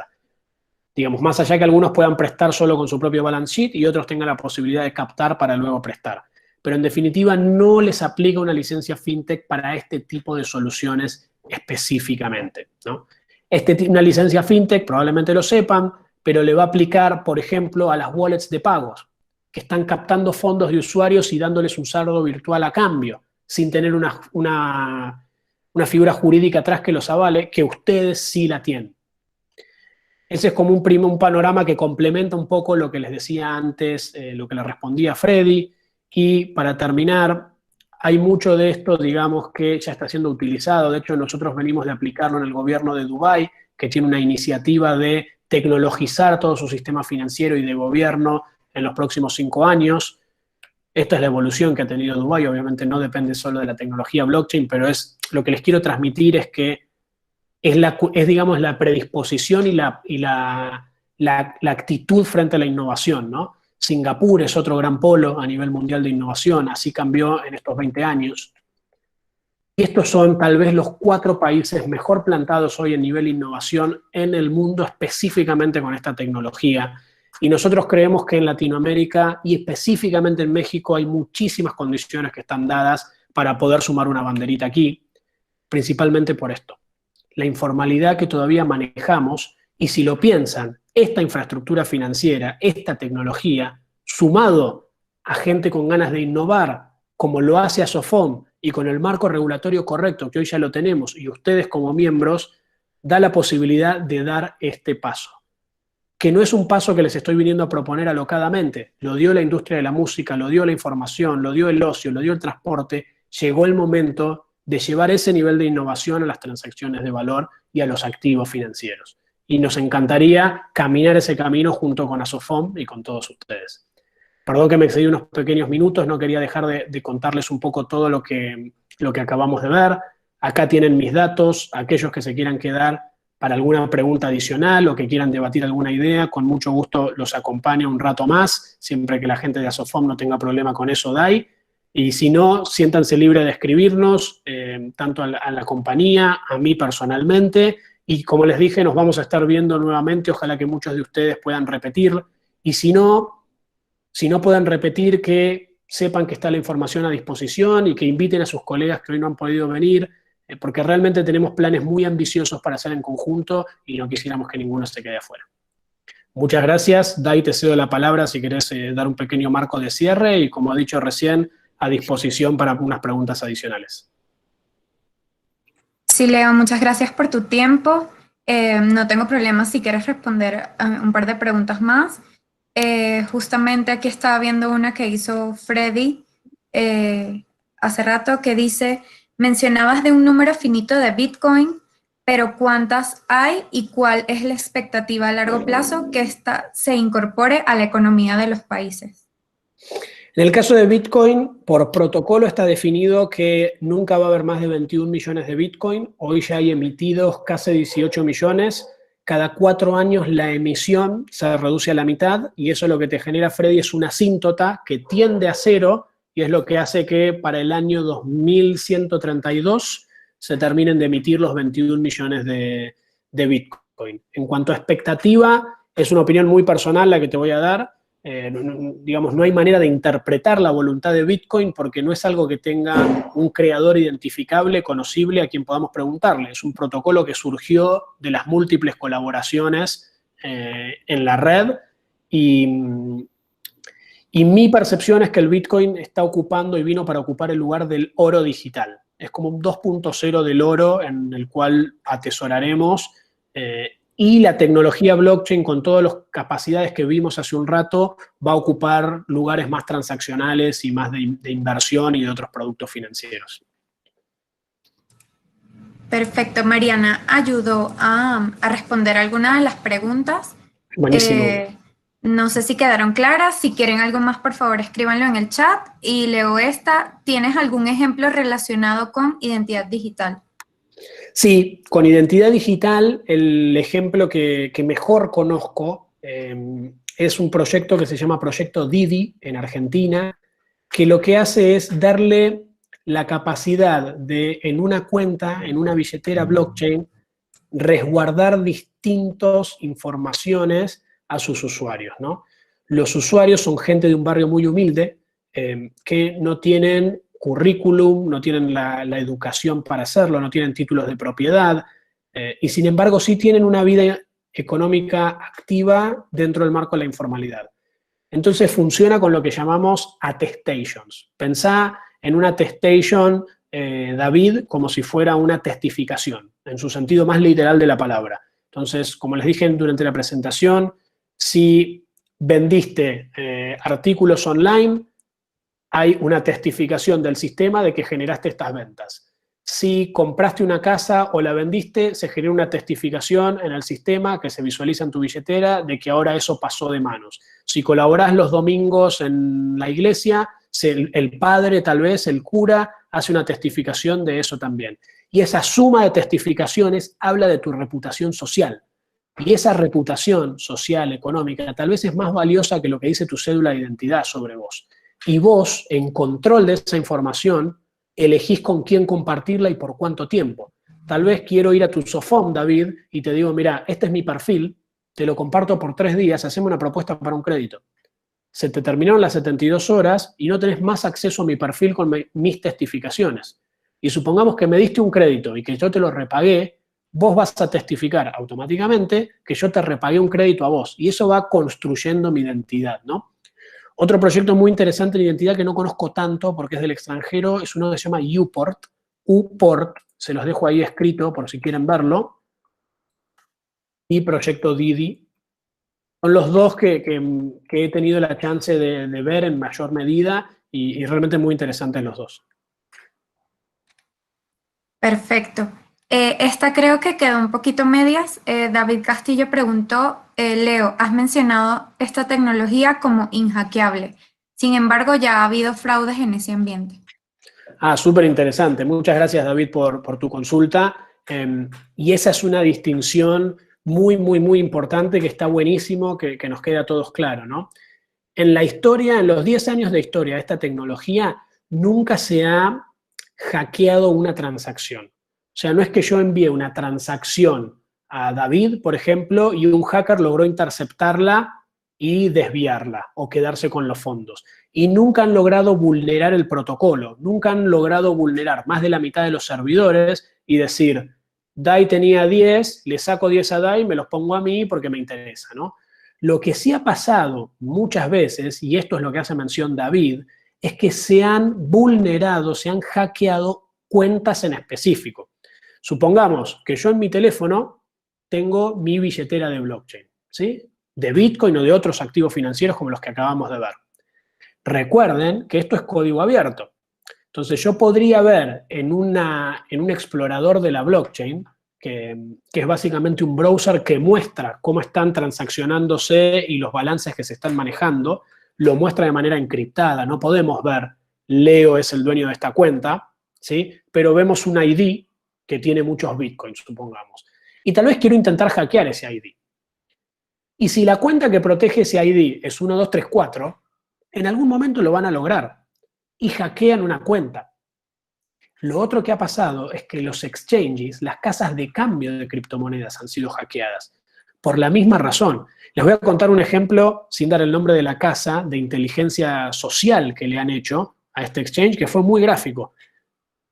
Speaker 2: Digamos, más allá que algunos puedan prestar solo con su propio balance sheet y otros tengan la posibilidad de captar para luego prestar. Pero en definitiva no les aplica una licencia fintech para este tipo de soluciones específicamente, ¿no? Una licencia fintech, probablemente lo sepan, pero le va a aplicar, por ejemplo, a las wallets de pagos, que están captando fondos de usuarios y dándoles un saldo virtual a cambio, sin tener una figura jurídica atrás que los avale, que ustedes sí la tienen. Ese es como un panorama que complementa un poco lo que les decía antes, lo que le respondía a Freddy. Y para terminar, hay mucho de esto, digamos, que ya está siendo utilizado. De hecho, nosotros venimos de aplicarlo en el gobierno de Dubái, que tiene una iniciativa de tecnologizar todo su sistema financiero y de gobierno en los próximos 5 años. Esta es la evolución que ha tenido Dubái. Obviamente no depende solo de la tecnología blockchain, pero lo que les quiero transmitir es que es digamos, la predisposición y la actitud frente a la innovación, ¿no? Singapur es otro gran polo a nivel mundial de innovación, así cambió en estos 20 años. Y estos son tal vez los 4 países mejor plantados hoy en nivel de innovación en el mundo, específicamente con esta tecnología. Y nosotros creemos que en Latinoamérica y específicamente en México hay muchísimas condiciones que están dadas para poder sumar una banderita aquí, principalmente por esto. La informalidad que todavía manejamos, y si lo piensan, esta infraestructura financiera, esta tecnología, sumado a gente con ganas de innovar, como lo hace a SOFOM, y con el marco regulatorio correcto, que hoy ya lo tenemos, y ustedes como miembros, da la posibilidad de dar este paso. Que no es un paso que les estoy viniendo a proponer alocadamente, lo dio la industria de la música, lo dio la información, lo dio el ocio, lo dio el transporte, llegó el momento de llevar ese nivel de innovación a las transacciones de valor y a los activos financieros. Y nos encantaría caminar ese camino junto con ASOFOM y con todos ustedes. Perdón que me excedí unos pequeños minutos, no quería dejar de contarles un poco todo lo que acabamos de ver. Acá tienen mis datos, aquellos que se quieran quedar para alguna pregunta adicional o que quieran debatir alguna idea, con mucho gusto los acompaño un rato más, siempre que la gente de ASOFOM no tenga problema con eso, DAI. Y si no, siéntanse libres de escribirnos, tanto a la compañía, a mí personalmente, y como les dije, nos vamos a estar viendo nuevamente, ojalá que muchos de ustedes puedan repetir, y si no pueden repetir, que sepan que está la información a disposición y que inviten a sus colegas que hoy no han podido venir, porque realmente tenemos planes muy ambiciosos para hacer en conjunto y no quisiéramos que ninguno se quede afuera. Muchas gracias. Dai, te cedo la palabra si querés dar un pequeño marco de cierre y, como ha dicho recién, a disposición para unas preguntas adicionales.
Speaker 1: Sí, Leo, muchas gracias por tu tiempo. No tengo problema si quieres responder a un par de preguntas más. Justamente aquí estaba viendo una que hizo Freddy hace rato, que dice: mencionabas de un número finito de Bitcoin, pero ¿cuántas hay y cuál es la expectativa a largo plazo que ésta se incorpore a la economía de los países?
Speaker 2: En el caso de Bitcoin, por protocolo está definido que nunca va a haber más de 21 millones de Bitcoin. Hoy ya hay emitidos casi 18 millones. Cada 4 años la emisión se reduce a la mitad y eso lo que te genera, Freddy, es una asíntota que tiende a cero y es lo que hace que para el año 2132 se terminen de emitir los 21 millones de Bitcoin. En cuanto a expectativa, es una opinión muy personal la que te voy a dar. Digamos, no hay manera de interpretar la voluntad de Bitcoin porque no es algo que tenga un creador identificable, conocible, a quien podamos preguntarle. Es un protocolo que surgió de las múltiples colaboraciones en la red y mi percepción es que el Bitcoin está ocupando y vino para ocupar el lugar del oro digital. Es como un 2.0 del oro en el cual atesoraremos y la tecnología blockchain, con todas las capacidades que vimos hace un rato, va a ocupar lugares más transaccionales y más de inversión y de otros productos financieros.
Speaker 1: Perfecto. Mariana ayudó a responder algunas de las preguntas.
Speaker 2: Buenísimo.
Speaker 1: No sé si quedaron claras. Si quieren algo más, por favor, escríbanlo en el chat. Y leo esta. ¿Tienes algún ejemplo relacionado con identidad digital?
Speaker 2: Sí, con identidad digital, el ejemplo que mejor conozco es un proyecto que se llama Proyecto Didi en Argentina, que lo que hace es darle la capacidad de, en una cuenta, en una billetera blockchain, resguardar distintas informaciones a sus usuarios, ¿no? Los usuarios son gente de un barrio muy humilde que no tienen currículum, no tienen la educación para hacerlo, no tienen títulos de propiedad, y sin embargo sí tienen una vida económica activa dentro del marco de la informalidad. Entonces funciona con lo que llamamos attestations. Pensá en una attestation, David, como si fuera una testificación, en su sentido más literal de la palabra. Entonces, como les dije durante la presentación, si vendiste artículos online, hay una testificación del sistema de que generaste estas ventas. Si compraste una casa o la vendiste, se genera una testificación en el sistema que se visualiza en tu billetera de que ahora eso pasó de manos. Si colaborás los domingos en la iglesia, el padre, tal vez, el cura, hace una testificación de eso también. Y esa suma de testificaciones habla de tu reputación social. Y esa reputación social, económica, tal vez es más valiosa que lo que dice tu cédula de identidad sobre vos. Y vos, en control de esa información, elegís con quién compartirla y por cuánto tiempo. Tal vez quiero ir a tu Sofom, David, y te digo, mira, este es mi perfil, te lo comparto por 3 días, haceme una propuesta para un crédito. Se te terminaron las 72 horas y no tenés más acceso a mi perfil con mis testificaciones. Y supongamos que me diste un crédito y que yo te lo repagué, vos vas a testificar automáticamente que yo te repagué un crédito a vos. Y eso va construyendo mi identidad, ¿no? Otro proyecto muy interesante en identidad que no conozco tanto porque es del extranjero es uno que se llama Uport. Uport, se los dejo ahí escrito por si quieren verlo. Y Proyecto Didi. Son los dos que he tenido la chance de ver en mayor medida y realmente muy interesantes los dos.
Speaker 1: Perfecto. Esta creo que quedó un poquito medias. David Castillo preguntó, Leo, has mencionado esta tecnología como inhackeable. Sin embargo, ya ha habido fraudes en ese ambiente.
Speaker 2: Súper interesante. Muchas gracias, David, por tu consulta. Y esa es una distinción muy, muy, muy importante que está buenísimo que nos quede a todos claro, ¿no? En la historia, en los 10 años de historia de esta tecnología, nunca se ha hackeado una transacción. O sea, no es que yo envíe una transacción a David, por ejemplo, y un hacker logró interceptarla y desviarla o quedarse con los fondos. Y nunca han logrado vulnerar el protocolo, nunca han logrado vulnerar más de la mitad de los servidores y decir, Dai tenía 10, le saco 10 a Dai, me los pongo a mí porque me interesa, ¿no? Lo que sí ha pasado muchas veces, y esto es lo que hace mención David, es que se han vulnerado, se han hackeado cuentas en específico. Supongamos que yo en mi teléfono tengo mi billetera de blockchain, ¿sí? De Bitcoin o de otros activos financieros como los que acabamos de ver. Recuerden que esto es código abierto. Entonces yo podría ver en un explorador de la blockchain, que es básicamente un browser que muestra cómo están transaccionándose y los balances que se están manejando, lo muestra de manera encriptada. No podemos ver, Leo es el dueño de esta cuenta, ¿sí? Pero vemos un ID que tiene muchos bitcoins, supongamos. Y tal vez quiero intentar hackear ese ID. Y si la cuenta que protege ese ID es 1234, en algún momento lo van a lograr y hackean una cuenta. Lo otro que ha pasado es que los exchanges, las casas de cambio de criptomonedas han sido hackeadas por la misma razón. Les voy a contar un ejemplo, sin dar el nombre de la casa, de inteligencia social que le han hecho a este exchange, que fue muy gráfico.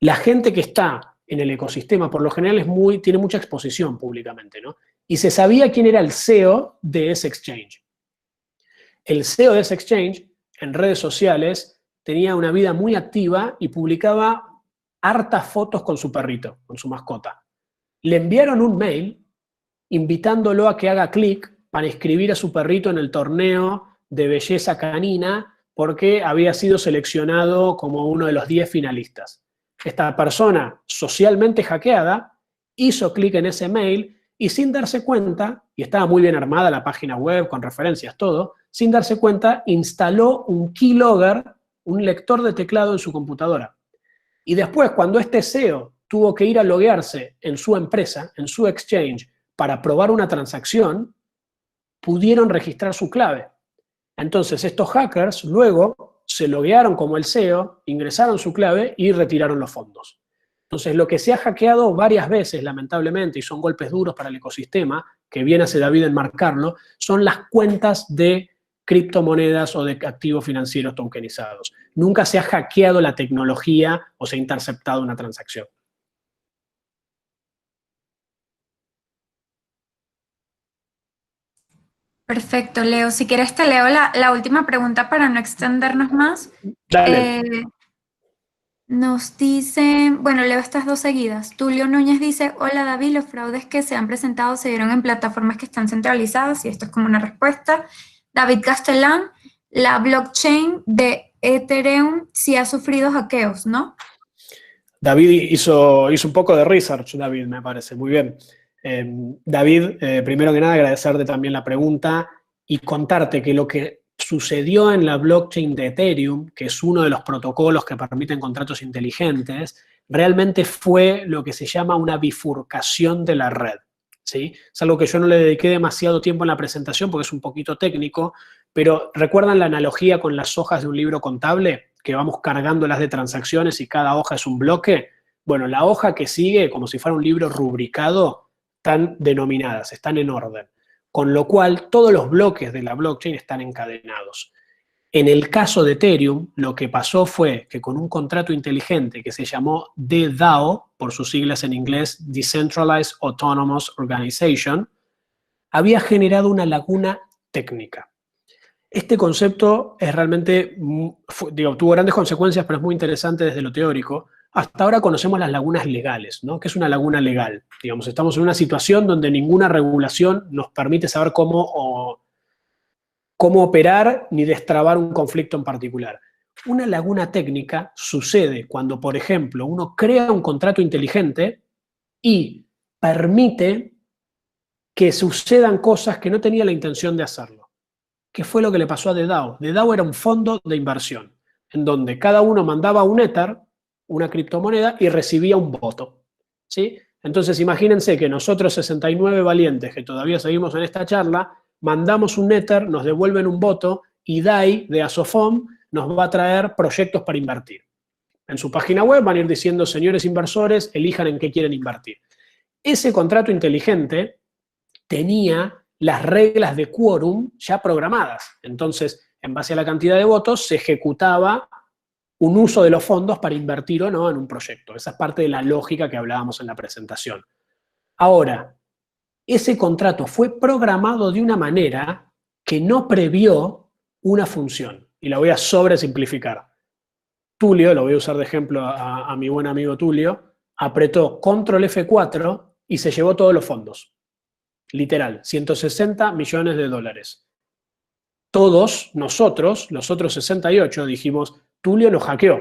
Speaker 2: La gente que está en el ecosistema, por lo general, tiene mucha exposición públicamente, ¿no? Y se sabía quién era el CEO de ese exchange. El CEO de ese exchange, en redes sociales, tenía una vida muy activa y publicaba hartas fotos con su perrito, con su mascota. Le enviaron un mail invitándolo a que haga clic para inscribir a su perrito en el torneo de belleza canina porque había sido seleccionado como uno de los 10 finalistas. Esta persona socialmente hackeada hizo clic en ese mail y sin darse cuenta, y estaba muy bien armada la página web con referencias, todo, sin darse cuenta instaló un keylogger, un lector de teclado en su computadora. Y después, cuando este CEO tuvo que ir a loguearse en su empresa, en su exchange, para probar una transacción, pudieron registrar su clave. Entonces, estos hackers luego se loguearon como el CEO, ingresaron su clave y retiraron los fondos. Entonces, lo que se ha hackeado varias veces, lamentablemente, y son golpes duros para el ecosistema, que bien hace David en marcarlo, son las cuentas de criptomonedas o de activos financieros tokenizados. Nunca se ha hackeado la tecnología o se ha interceptado una transacción.
Speaker 1: Perfecto, Leo. Si quieres te leo la última pregunta para no extendernos más.
Speaker 2: Dale.
Speaker 1: Nos dicen, bueno, leo estas dos seguidas. Tulio Núñez dice, hola David, los fraudes que se han presentado se dieron en plataformas que están centralizadas, y esto es como una respuesta. David Castellán, la blockchain de Ethereum sí ha sufrido hackeos, ¿no?
Speaker 2: David hizo un poco de research, David, me parece, muy bien. David, primero que nada, agradecerte también la pregunta y contarte que lo que sucedió en la blockchain de Ethereum, que es uno de los protocolos que permiten contratos inteligentes, realmente fue lo que se llama una bifurcación de la red, ¿sí? Es algo que yo no le dediqué demasiado tiempo en la presentación porque es un poquito técnico, pero ¿recuerdan la analogía con las hojas de un libro contable? Que vamos cargándolas de transacciones y cada hoja es un bloque. Bueno, la hoja que sigue, como si fuera un libro rubricado, están denominadas, están en orden. Con lo cual, todos los bloques de la blockchain están encadenados. En el caso de Ethereum, lo que pasó fue que con un contrato inteligente que se llamó DDAO, por sus siglas en inglés, Decentralized Autonomous Organization, había generado una laguna técnica. Este concepto es realmente, tuvo grandes consecuencias, pero es muy interesante desde lo teórico. Hasta ahora conocemos las lagunas legales, ¿no? ¿Qué es una laguna legal? Digamos, estamos en una situación donde ninguna regulación nos permite saber cómo operar ni destrabar un conflicto en particular. Una laguna técnica sucede cuando, por ejemplo, uno crea un contrato inteligente y permite que sucedan cosas que no tenía la intención de hacerlo. ¿Qué fue lo que le pasó a DDAO? DDAO era un fondo de inversión, en donde cada uno mandaba un Ether, una criptomoneda, y recibía un voto, ¿sí? Entonces imagínense que nosotros 69 valientes que todavía seguimos en esta charla, mandamos un Ether, nos devuelven un voto, y DAI de Asofom nos va a traer proyectos para invertir. En su página web van a ir diciendo, señores inversores, elijan en qué quieren invertir. Ese contrato inteligente tenía las reglas de quórum ya programadas. Entonces, en base a la cantidad de votos, se ejecutaba un uso de los fondos para invertir o no en un proyecto. Esa es parte de la lógica que hablábamos en la presentación. Ahora, ese contrato fue programado de una manera que no previó una función. Y la voy a sobresimplificar. Tulio, lo voy a usar de ejemplo a mi buen amigo Tulio, apretó Control F4 y se llevó todos los fondos. Literal, 160 millones de dólares. Todos nosotros, los otros 68, dijimos, Tulio nos hackeó.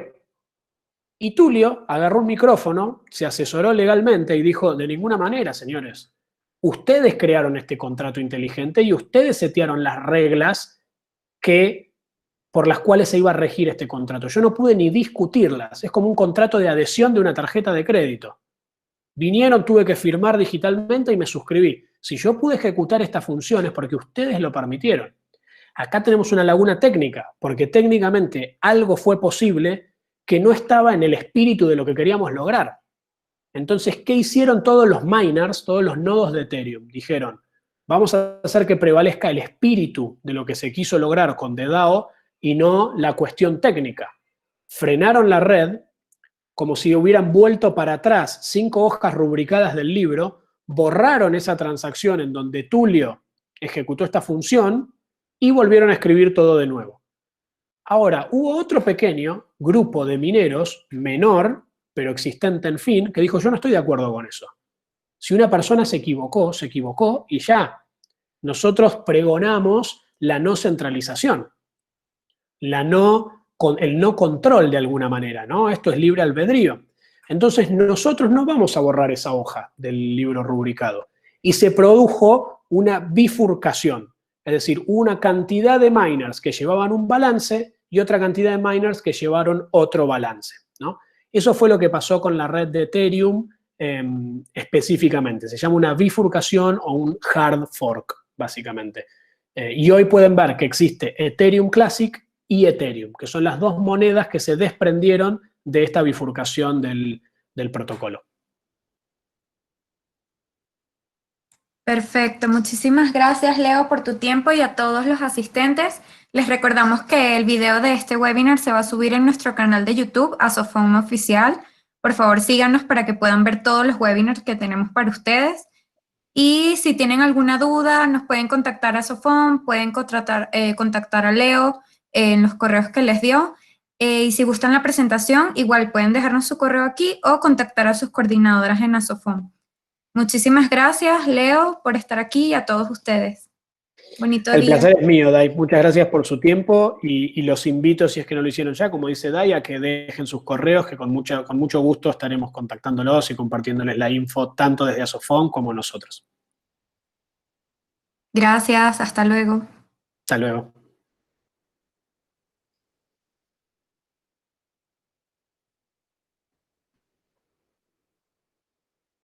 Speaker 2: Y Tulio agarró un micrófono, se asesoró legalmente y dijo, de ninguna manera, señores. Ustedes crearon este contrato inteligente y ustedes setearon las reglas que por las cuales se iba a regir este contrato. Yo no pude ni discutirlas. Es como un contrato de adhesión de una tarjeta de crédito. Vinieron, tuve que firmar digitalmente y me suscribí. Si yo pude ejecutar estas funciones porque ustedes lo permitieron. Acá tenemos una laguna técnica, porque técnicamente algo fue posible que no estaba en el espíritu de lo que queríamos lograr. Entonces, ¿qué hicieron todos los miners, todos los nodos de Ethereum? Dijeron, vamos a hacer que prevalezca el espíritu de lo que se quiso lograr con The DAO y no la cuestión técnica. Frenaron la red como si hubieran vuelto para atrás 5 hojas rubricadas del libro, borraron esa transacción en donde Tulio ejecutó esta función y volvieron a escribir todo de nuevo. Ahora, hubo otro pequeño grupo de mineros, menor, pero existente en fin, que dijo, yo no estoy de acuerdo con eso. Si una persona se equivocó y ya. Nosotros pregonamos la no centralización, el no control de alguna manera, ¿no? Esto es libre albedrío. Entonces nosotros no vamos a borrar esa hoja del libro rubricado. Y se produjo una bifurcación, es decir, una cantidad de miners que llevaban un balance y otra cantidad de miners que llevaron otro balance, ¿no? Eso fue lo que pasó con la red de Ethereum específicamente. Se llama una bifurcación o un hard fork, básicamente. Y hoy pueden ver que existe Ethereum Classic y Ethereum, que son las dos monedas que se desprendieron de esta bifurcación del protocolo.
Speaker 1: Perfecto, muchísimas gracias Leo por tu tiempo y a todos los asistentes. Les recordamos que el video de este webinar se va a subir en nuestro canal de YouTube, Azofon Oficial. Por favor síganos para que puedan ver todos los webinars que tenemos para ustedes. Y si tienen alguna duda, nos pueden contactar a Azofon, pueden contactar a Leo en los correos que les dio. Y si gustan la presentación, igual pueden dejarnos su correo aquí o contactar a sus coordinadoras en Azofon. Muchísimas gracias, Leo, por estar aquí y a todos ustedes. Bonito día.
Speaker 2: El placer es mío, Dai. Muchas gracias por su tiempo y los invito, si es que no lo hicieron ya, como dice Dai, a que dejen sus correos, que con mucho gusto estaremos contactándolos y compartiéndoles la info tanto desde Azofon como nosotros.
Speaker 1: Gracias, hasta luego.
Speaker 2: Hasta luego.